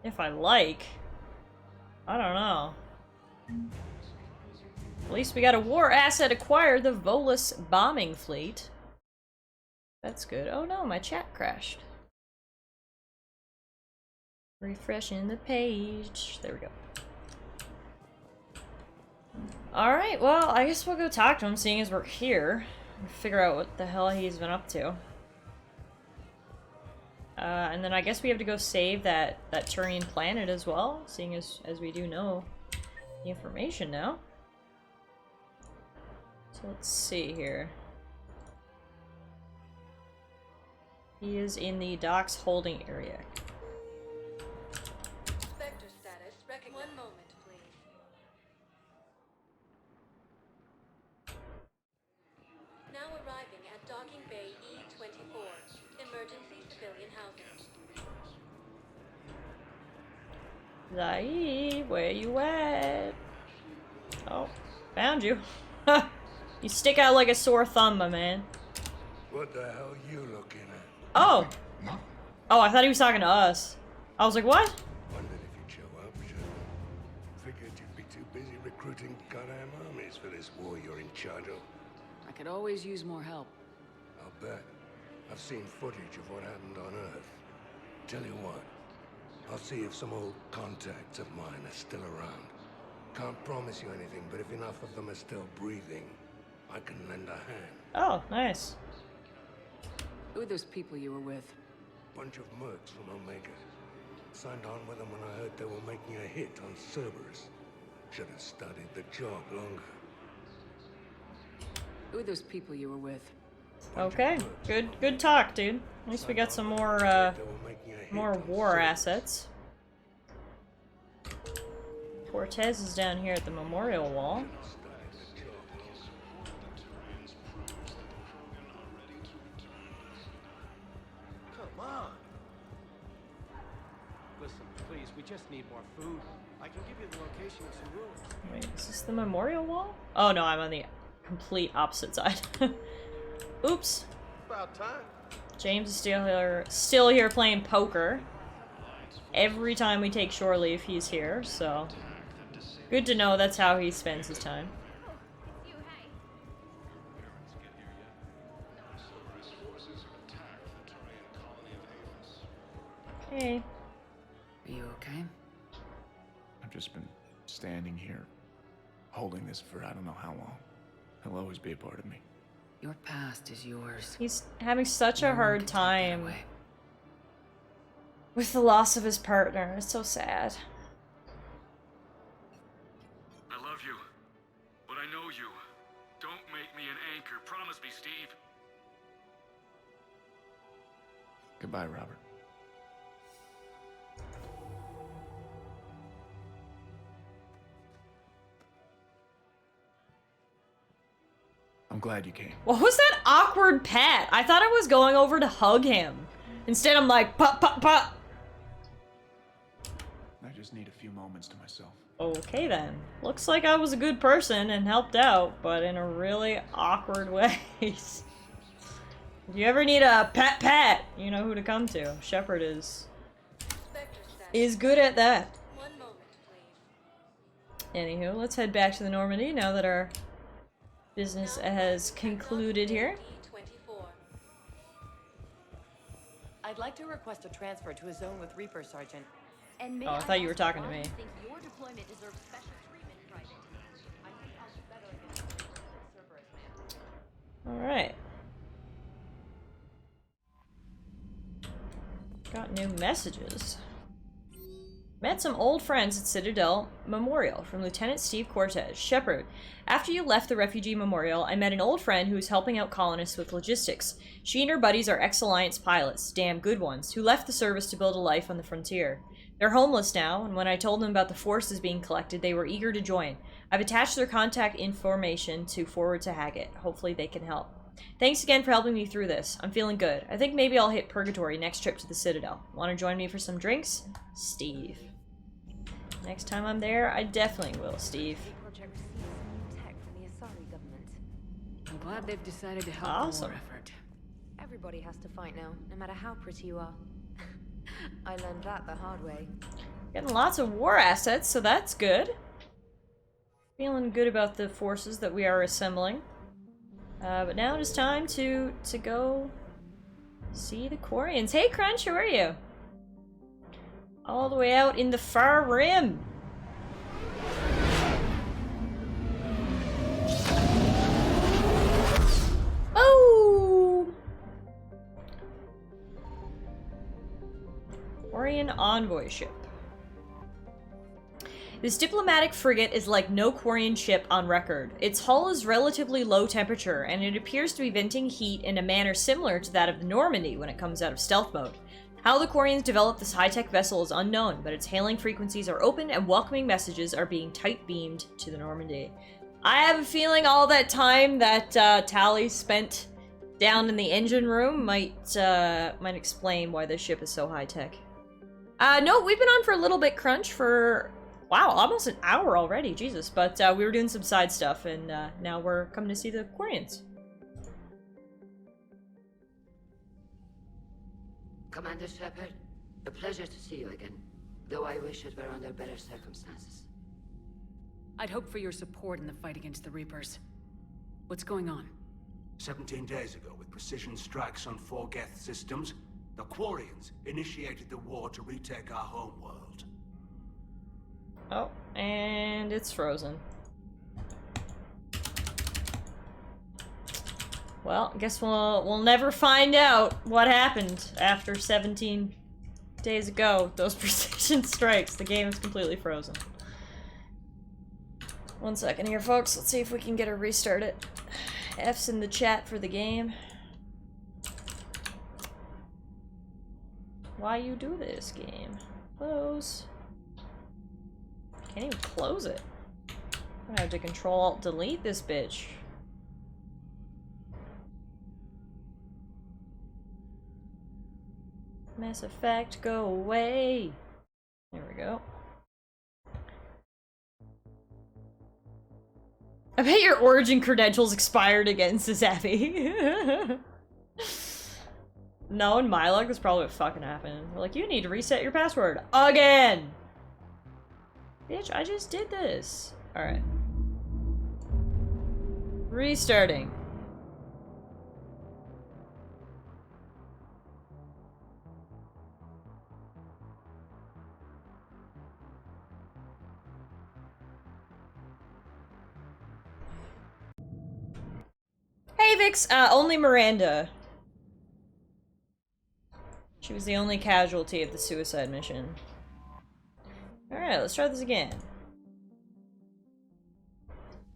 If I like. I don't know. At least we got a war asset acquired, the Volus bombing fleet. That's good. Oh no, my chat crashed. Refreshing the page. There we go. Alright, well, I guess we'll go talk to him, seeing as we're here. Figure out what the hell he's been up to. And then I guess we have to go save that Turian planet as well, seeing as we do know the information now. So let's see here. He is in the docks holding area. Spectre status recognized. One moment, please. Now arriving at Docking Bay E-24. Emergency civilian housing. Zaid, where you at? Oh, found you. You stick out like a sore thumb, my man. What the hell are you looking at? Oh! Oh, I thought he was talking to us. I was like, what? Wondered if you'd show up, Sherman. Figured you'd be too busy recruiting goddamn armies for this war you're in charge of. I could always use more help. I'll bet. I've seen footage of what happened on Earth. Tell you what, I'll see if some old contacts of mine are still around. Can't promise you anything, but if enough of them are still breathing, I can lend a hand. Oh, nice. Who are those people you were with? Bunch of mercs from Omega. Signed on with them when I heard they were making a hit on Cerberus. Should have studied the job longer. Who are those people you were with? Okay, good talk, dude. At least we got some more war assets. Cortez is down here at the memorial wall. Come on. Listen, please, we just need more food. I can give you the location of some rooms. Wait, is this the memorial wall? Oh no, I'm on the complete opposite side. Oops. About time. James is still here playing poker. Every time we take shore leave, he's here, so good to know that's how he spends his time. Hey. Are you okay? I've just been standing here, holding this for I don't know how long. He'll always be a part of me. Your past is yours. He's having such a hard time with the loss of his partner. It's so sad. I love you, but I know you. Don't make me an anchor. Promise me, Steve. Goodbye, Robert. I'm glad you came. What was that awkward pat? I thought I was going over to hug him. Instead, I'm like, pop, pop, pop. I just need a few moments to myself. Okay then. Looks like I was a good person and helped out, but in a really awkward way. If you ever need a pat, you know who to come to. Shepard is good at that. One moment, please. Anywho, let's head back to the Normandy now that our business has concluded here. I'd like to request a transfer to a zone with Reaper, Sergeant. And Oh, I thought you were talking to me. think your deployment deserves special treatment, Private. I think I'll do better against Cerberus, man. Alright. Got new messages. Met some old friends at Citadel Memorial from Lieutenant Steve Cortez. Shepard, after you left the refugee memorial, I met an old friend who is helping out colonists with logistics. She and her buddies are ex-Alliance pilots, damn good ones, who left the service to build a life on the frontier. They're homeless now, and when I told them about the forces being collected, they were eager to join. I've attached their contact information to forward to Hackett. Hopefully they can help. Thanks again for helping me through this. I'm feeling good. I think maybe I'll hit Purgatory next trip to the Citadel. Want to join me for some drinks? Steve. Next time I'm there, I definitely will, Steve. Project receives new tech from the Asari government. I'm glad they've decided to help Awesome. the war effort. Everybody has to fight now, no matter how pretty you are. I learned that the hard way. Getting lots of war assets, so that's good. Feeling good about the forces that we are assembling. But now it is time to go see the Quarians. Hey Crunch, how are you? All the way out in the far rim. Oh! Quarian envoy ship. This diplomatic frigate is like no Quarian ship on record. Its hull is relatively low temperature, and it appears to be venting heat in a manner similar to that of the Normandy when it comes out of stealth mode. How the Quarians developed this high-tech vessel is unknown, but its hailing frequencies are open and welcoming messages are being tight-beamed to the Normandy. I have a feeling all that time that Tally spent down in the engine room might explain why this ship is so high-tech. No, we've been on for a little bit, Crunch, for... Wow, almost an hour already, Jesus. But we were doing some side stuff, and now we're coming to see the Quarians. Commander Shepard, a pleasure to see you again, though I wish it were under better circumstances. I'd hoped for your support in the fight against the Reapers. What's going on? 17 days ago, with precision strikes on 4 Geth systems, the Quarians initiated the war to retake our homeworld. Oh, and it's frozen. Well, I guess we'll never find out what happened after 17 days ago. Those precision strikes. The game is completely frozen. 1 second here, folks. Let's see if we can get her restarted. F's in the chat for the game. Why you do this, game? Close. Can't even close it. I'm gonna have to Control-Alt-Delete this bitch. Mass Effect, go away. There we go. I bet your origin credentials expired again, Sazabi. No, in my luck, that's probably what fucking happened. They're like, you need to reset your password. Again! Bitch, I just did this. Alright. Restarting. Hey Vix, only Miranda. She was the only casualty of the suicide mission. Alright, let's try this again.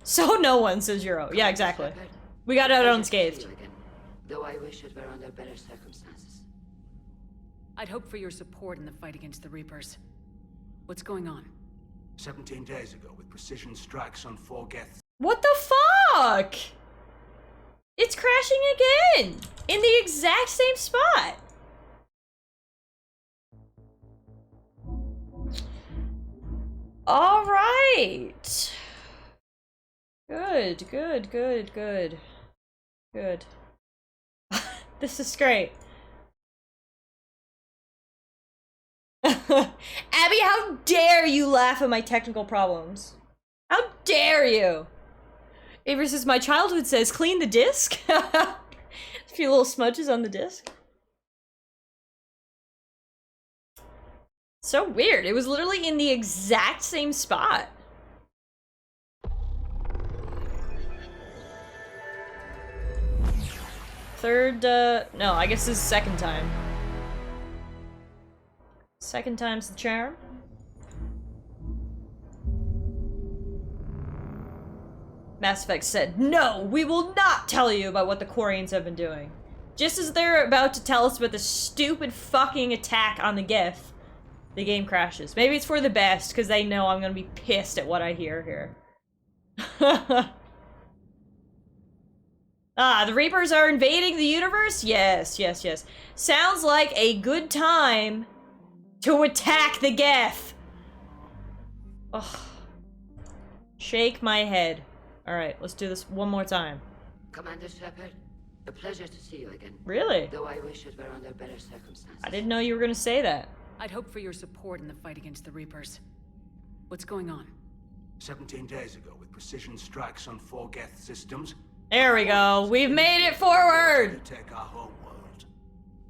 So no one, says Euro. Yeah, exactly. We got out unscathed. Though I wish it were under better circumstances. I'd hoped for your support in the fight against the Reapers. What's going on? 17 days ago, with precision strikes on 4 Geth. What the fuck? It's crashing again! In the exact same spot! Alright! Good, good, good, good. Good. This is great. Abby, how dare you laugh at my technical problems? How dare you? Avery says, my childhood says, clean the disc. A few little smudges on the disc. So weird. It was literally in the exact same spot. Third, no, I guess this is second time. Second time's the charm. Mass Effect said, no, we will not tell you about what the Quarians have been doing. Just as they're about to tell us about the stupid fucking attack on the Geth, the game crashes. Maybe it's for the best, because they know I'm gonna be pissed at what I hear here. Ah, the Reapers are invading the universe? Yes, yes, yes. Sounds like a good time to attack the Geth. Ugh. Shake my head. Alright, let's do this one more time. Commander Shepard, a pleasure to see you again. Really? Though I wish it were under better circumstances. I didn't know you were gonna say that. I'd hoped for your support in the fight against the Reapers. What's going on? 17 days ago, with precision strikes on 4 Geth systems. There we go. We've made it forward! Take our homeworld.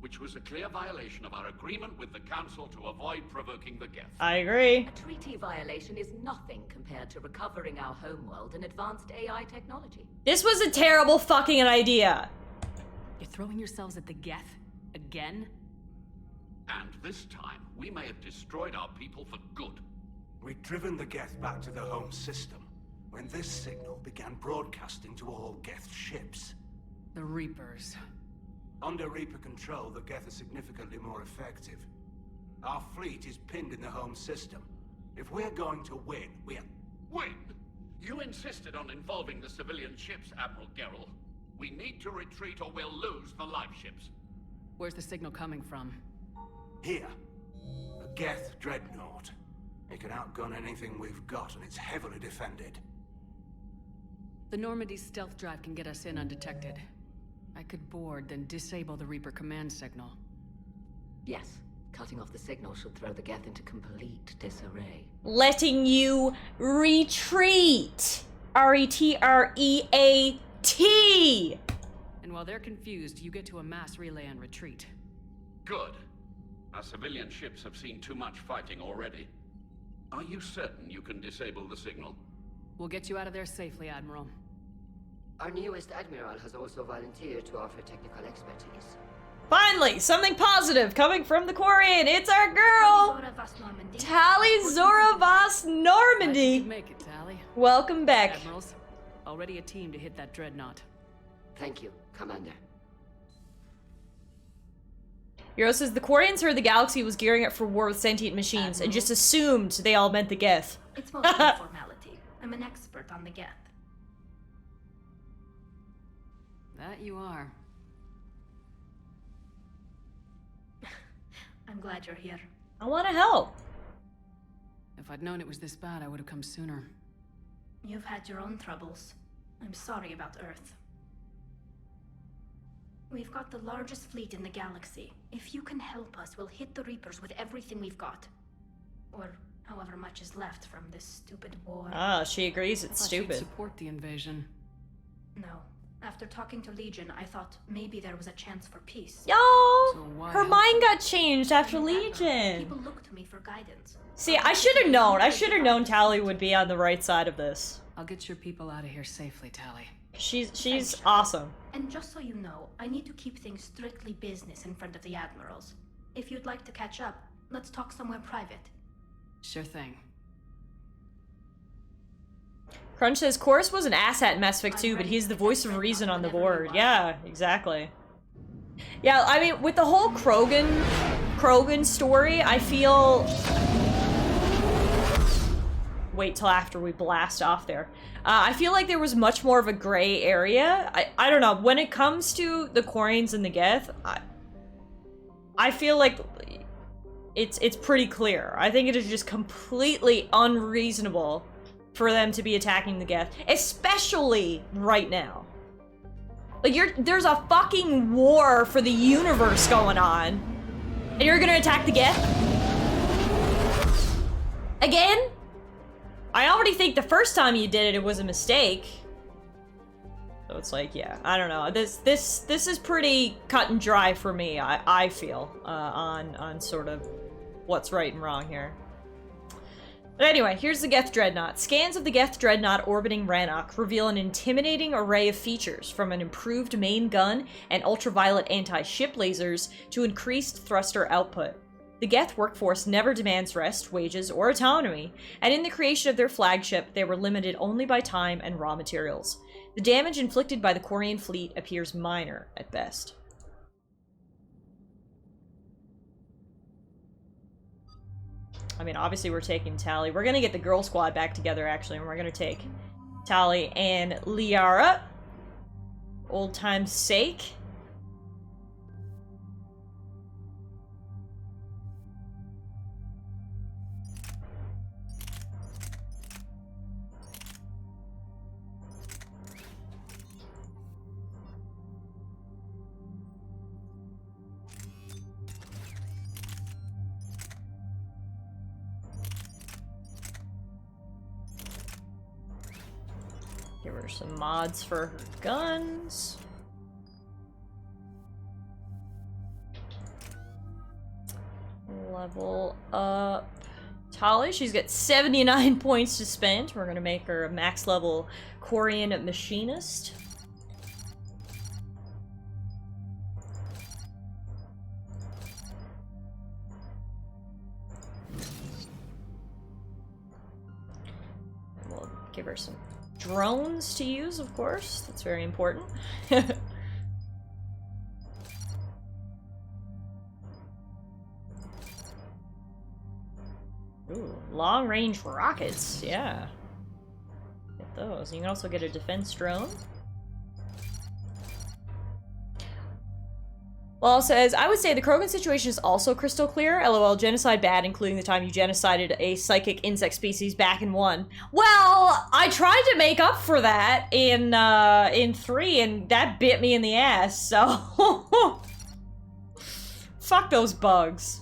Which was a clear violation of our agreement with the Council to avoid provoking the Geth. I agree. A treaty violation is nothing compared to recovering our homeworld and advanced AI technology. This was a terrible fucking idea. You're throwing yourselves at the Geth? Again? And this time, we may have destroyed our people for good. We'd driven the Geth back to the home system when this signal began broadcasting to all Geth ships. The Reapers. Under Reaper control, the Geth are significantly more effective. Our fleet is pinned in the home system. If we're going to win, Win? You insisted on involving the civilian ships, Admiral Gerrel. We need to retreat or we'll lose the live ships. Where's the signal coming from? Here. A Geth dreadnought. It can outgun anything we've got, and it's heavily defended. The Normandy's stealth drive can get us in undetected. I could board, then disable the Reaper command signal. Yes, cutting off the signal should throw the Geth into complete disarray. Letting you retreat. R-E-T-R-E-A-T. And while they're confused, you get to a mass relay and retreat. Good. Our civilian ships have seen too much fighting already. Are you certain you can disable the signal? We'll get you out of there safely, Admiral. Our newest Admiral has also volunteered to offer technical expertise. Finally, something positive coming from the Quarian. It's our girl, Tali Zoravas Normandy. You make it, Tali. Welcome back. Admirals, already a team to hit that dreadnought. Thank you, Commander. Hero says the Quarians heard the galaxy was gearing up for war with sentient machines and just assumed they all meant the Geth. It's mostly formality. I'm an expert on the Geth. That you are. I'm glad you're here. I want to help. If I'd known it was this bad, I would have come sooner. You've had your own troubles. I'm sorry about Earth. We've got the largest fleet in the galaxy. If you can help us, we'll hit the Reapers with everything we've got. Or however much is left from this stupid war. Ah, she agrees it's stupid. Support the invasion. No. After talking to Legion, I thought maybe there was a chance for peace. Yo! Her mind got changed after Legion. People look to me for guidance. See, I should have known. I should have known Tali would be on the right side of this. I'll get your people out of here safely, Tali. She's awesome. And just so you know, I need to keep things strictly business in front of the Admirals. If you'd like to catch up, let's talk somewhere private. Sure thing. Crunch says, Chorus was an asshat in Mass Effect 2, but he's the voice of reason on the board. Yeah, exactly. Yeah, I mean, with the whole Krogan story, I feel... Wait till after we blast off there. I feel like there was much more of a gray area. I don't know, when it comes to the Quarians and the Geth, I feel like it's pretty clear. I think it is just completely unreasonable for them to be attacking the Geth, especially right now. Like, there's a fucking war for the universe going on, and you're gonna attack the Geth? Again? I already think the first time you did it, it was a mistake. So it's like, yeah, I don't know. This is pretty cut and dry for me, I feel, on sort of what's right and wrong here. But anyway, here's the Geth Dreadnought. Scans of the Geth Dreadnought orbiting Rannoch reveal an intimidating array of features, from an improved main gun and ultraviolet anti-ship lasers to increased thruster output. The Geth workforce never demands rest, wages, or autonomy, and in the creation of their flagship, they were limited only by time and raw materials. The damage inflicted by the Quarian fleet appears minor at best. I mean, obviously we're taking Tali. We're gonna get the girl squad back together, actually, and we're gonna take Tali and Liara. Old time's sake. Give her some mods for her guns. Level up Tali. She's got 79 points to spend. We're gonna make her a max level Quarian machinist. We'll give her some drones to use, of course. That's very important. Ooh, long-range rockets, yeah. Get those. You can also get a defense drone. Well, says, I would say the Krogan situation is also crystal clear. LOL, genocide bad, including the time you genocided a psychic insect species back in 1. Well, I tried to make up for that in 3, and that bit me in the ass, so... Fuck those bugs.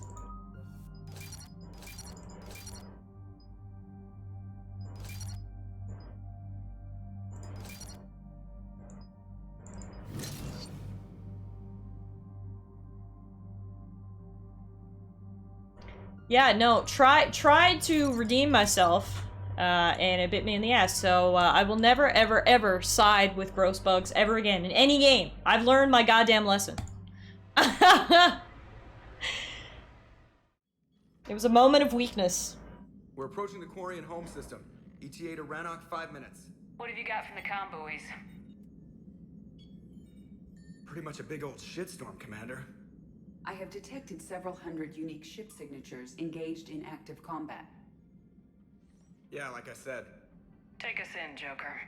Yeah, no, tried to redeem myself, and it bit me in the ass, so I will never, ever, ever side with gross bugs ever again in any game. I've learned my goddamn lesson. It was a moment of weakness. We're approaching the Quarian home system. ETA to Rannoch, 5 minutes. What have you got from the comm buoys? Pretty much a big old shitstorm, Commander. I have detected several hundred unique ship signatures engaged in active combat. Yeah, like I said. Take us in, Joker.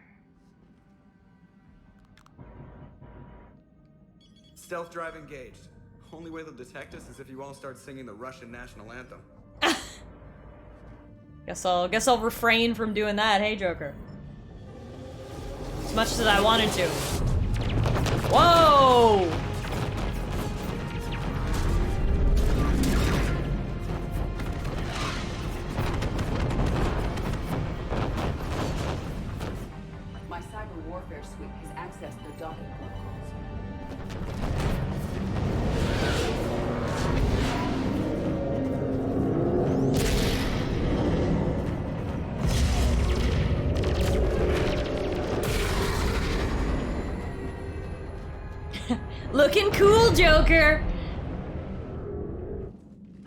Stealth drive engaged. Only way they'll detect us is if you all start singing the Russian national anthem. Guess I'll refrain from doing that, hey Joker. As much as I wanted to. Whoa! My cyber warfare suite has accessed the docking protocols. Looking cool, Joker!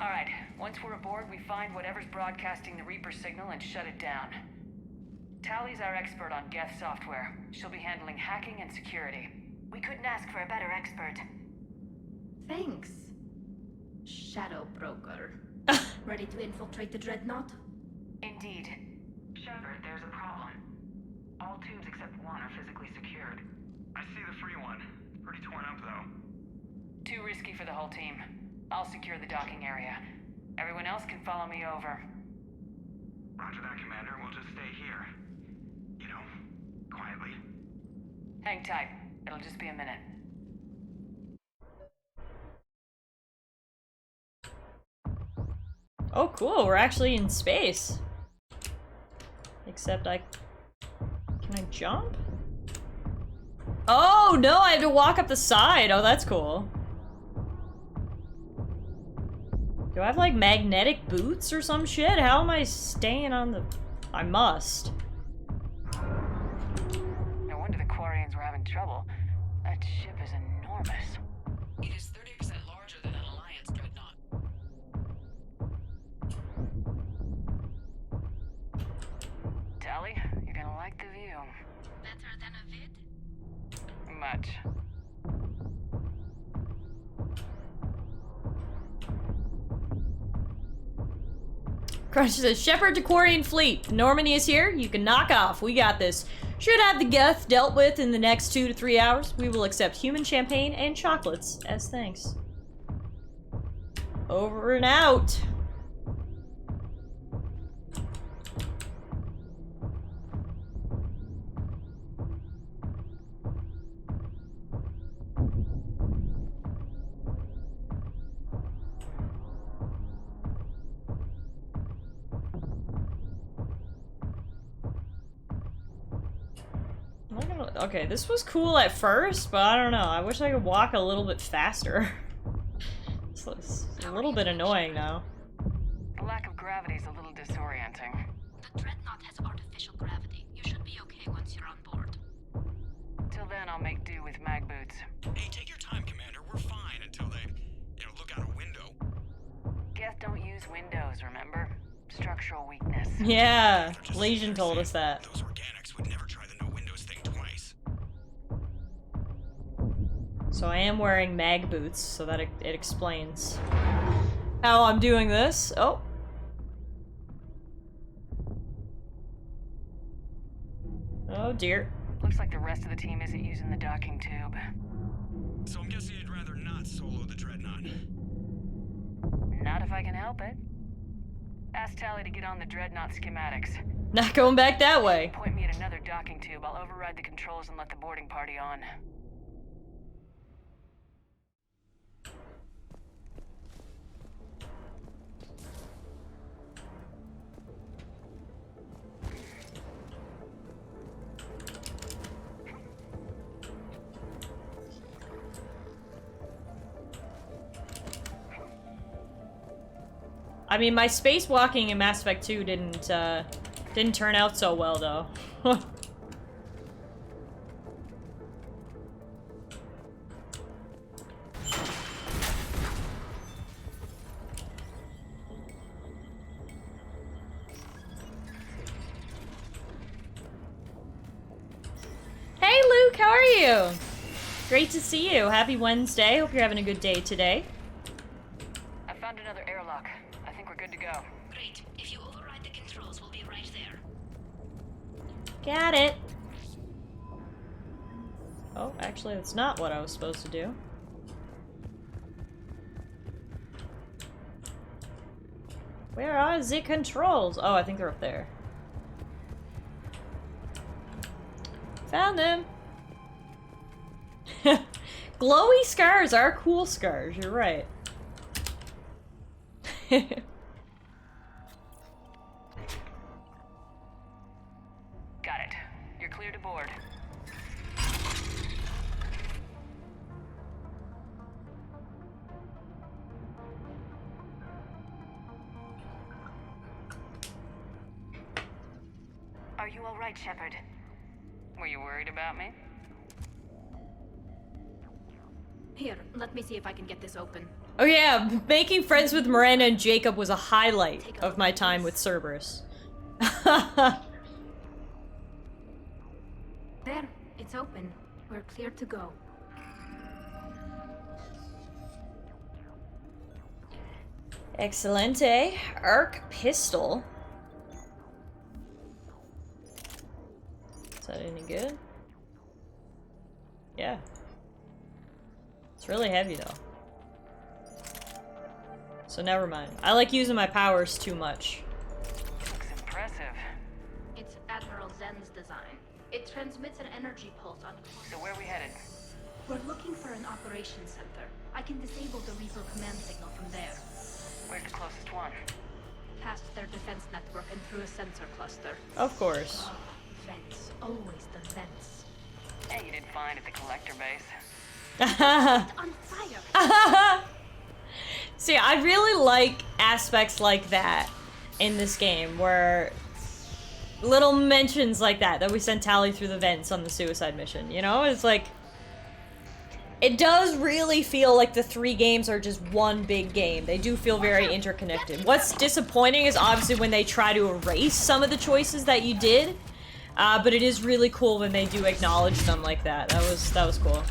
Alright, once we're aboard, we find whatever's broadcasting the Reaper signal and shut it down. Tally's our expert on Geth software. She'll be handling hacking and security. We couldn't ask for a better expert. Thanks, Shadow Broker. Ready to infiltrate the Dreadnought? Indeed. Shepard, there's a problem. All tubes except one are physically secured. I see the free one. Pretty torn up, though. Too risky for the whole team. I'll secure the docking area. Everyone else can follow me over. Roger that, Commander. We'll just stay here. You know, quietly. Hang tight. It'll just be a minute. Oh, cool. We're actually in space. Except can I jump? Oh, no, I have to walk up the side. Oh, that's cool. Do I have, like, magnetic boots or some shit? How am I staying on the... I must. No wonder the Quarians were having trouble. That ship is enormous. It is 30% larger than an Alliance dreadnought. Tally, you're gonna like the view. Better than a vid? Much. Crunch says, Shepard to Quarian fleet. Normandy is here. You can knock off. We got this. Should have the Geth dealt with in the next 2 to 3 hours. We will accept human champagne and chocolates as thanks. Over and out. Okay, this was cool at first, but I don't know. I wish I could walk a little bit faster. It's a little bit annoying now. The lack of gravity is a little disorienting. The Dreadnought has artificial gravity. You should be okay once you're on board. Till then, I'll make do with mag boots. Hey, take your time, Commander. We're fine until they, look out a window. Geth don't use windows, remember? Structural weakness. Yeah, Legion told us that. Those organics would never try the no windows thing twice. So I am wearing mag boots, so that it explains how I'm doing this. Oh. Oh dear. Looks like the rest of the team isn't using the docking tube. So I'm guessing you'd rather not solo the Dreadnought. Not if I can help it. Ask Tally to get on the Dreadnought schematics. Not going back that way. Point me at another docking tube. I'll override the controls and let the boarding party on. I mean, my spacewalking in Mass Effect 2 didn't turn out so well, though. Hey, Luke, how are you? Great to see you. Happy Wednesday. Hope you're having a good day today. I found another airlock. I think we're good to go. Great. If you override the controls, we'll be right there. Got it. Oh, actually, that's not what I was supposed to do. Where are the controls? Oh, I think they're up there. Found them. Glowy scars are cool scars, you're right. Got it. You're clear to board. Are you all right, Shepard? Were you worried about me? Here, let me see if I can get this open. Oh yeah, making friends with Miranda and Jacob was a highlight of my time with Cerberus. There, it's open. We're clear to go. Excelente. Arc pistol. Is that any good? Yeah. It's really heavy though. So never mind. I like using my powers too much. Looks impressive. It's Admiral Zen's design. It transmits an energy pulse on... So where are we headed? We're looking for an operations center. I can disable the Reaper command signal from there. Where's the closest one? Past their defense network and through a sensor cluster. Of course. Oh, vents. Always the vents. Hey, you did fine at the collector base. On fire! See, I really like aspects like that in this game, where little mentions like that we sent Tally through the vents on the suicide mission, you know? It's like, it does really feel like the 3 games are just one big game. They do feel very interconnected. What's disappointing is obviously when they try to erase some of the choices that you did, but it is really cool when they do acknowledge them like that. That was cool.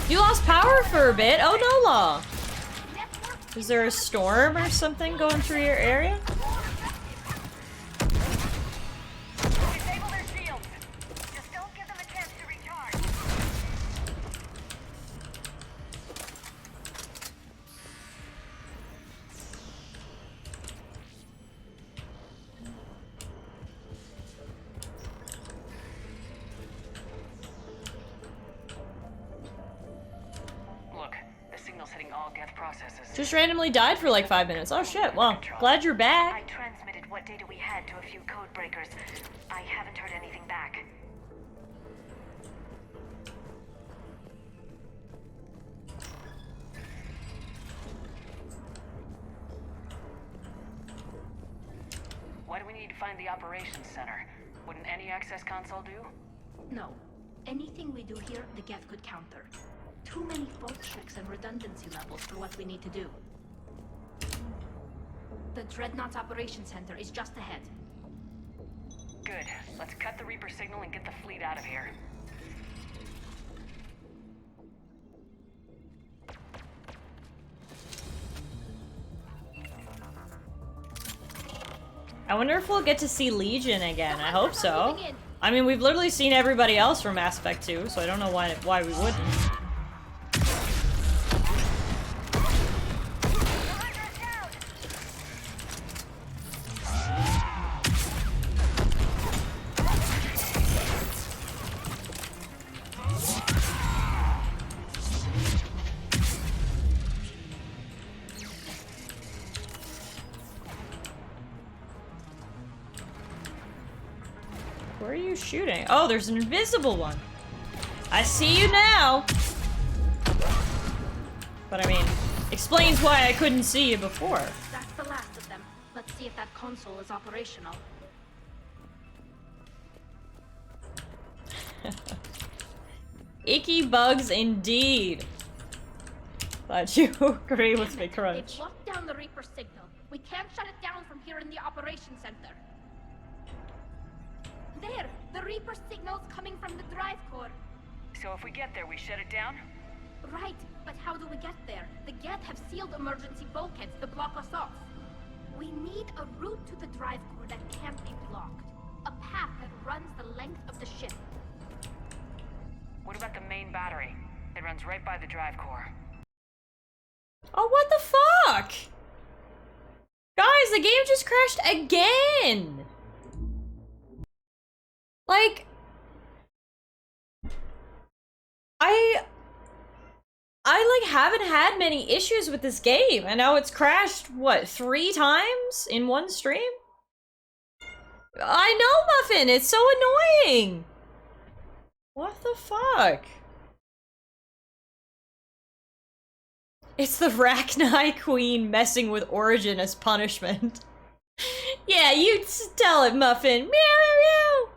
You lost power for a bit. Oh no, Law. Is there a storm or something going through your area? Disable their shields. Just don't give them a chance to recharge. Look, the signal's hitting all Geth processes. Just randomly died for like 5 minutes. Oh shit, well, glad you're I back. transmitted what data we had to a few code breakers. I haven't heard anything back. Why do we need to find the operations center? Wouldn't any access console do? No. Anything we do here, the Geth could counter. Too many fault checks and redundancy levels for what we need to do. The Dreadnought's Operations Center is just ahead. Good. Let's cut the Reaper signal and get the fleet out of here. I wonder if we'll get to see Legion again. I hope so. I mean, we've literally seen everybody else from Mass Effect 2, so I don't know why we wouldn't. you shooting? Oh, there's an invisible one. I see you now. But I mean, explains why I couldn't see you before. That's the last of them. Let's see if that console is operational. Icky bugs indeed. Glad you agree with me, Crunch. They've locked down the Reaper signal. We can't shut it down from here in the operations center. There! The Reaper signal's coming from the drive core. So if we get there, we shut it down? Right, but how do we get there? The Geth have sealed emergency bulkheads to block us off. We need a route to the drive core that can't be blocked. A path that runs the length of the ship. What about the main battery? It runs right by the drive core. Oh, what the fuck? Guys, the game just crashed again! Like... I like haven't had many issues with this game, and now it's crashed, what, 3 times in one stream? I know, Muffin, it's so annoying! What the fuck? It's the Rachni Queen messing with Origin as punishment. Yeah, you tell it, Muffin. Meow, meow, meow.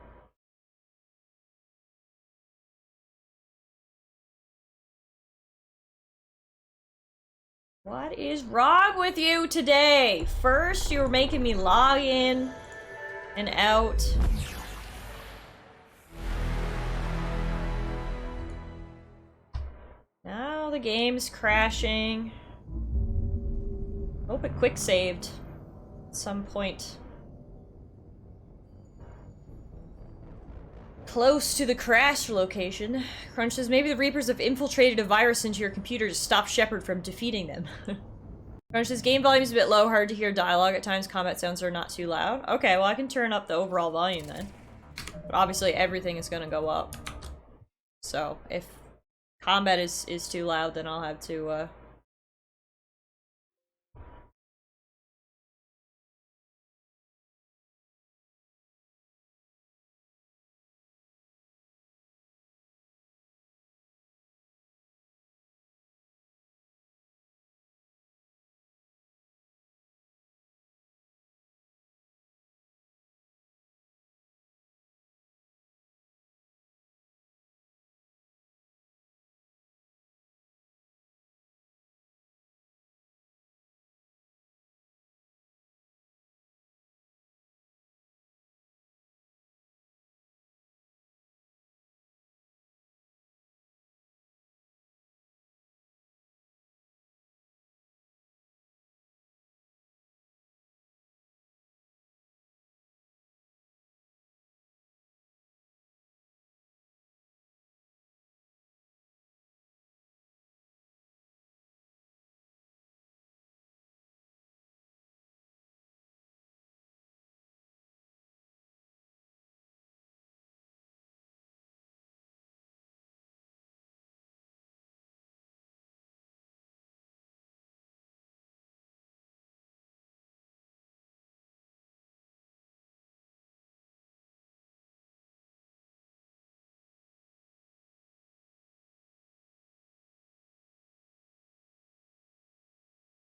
What is wrong with you today? First, you were making me log in and out. Now the game's crashing. Hope it quick saved at some point. Close to the crash location. Crunch says maybe the Reapers have infiltrated a virus into your computer to stop Shepard from defeating them. Crunch says game volume is a bit low, hard to hear dialogue at times, combat sounds are not too loud. Okay, well I can turn up the overall volume then. But obviously everything is gonna go up. So if combat is too loud, then I'll have to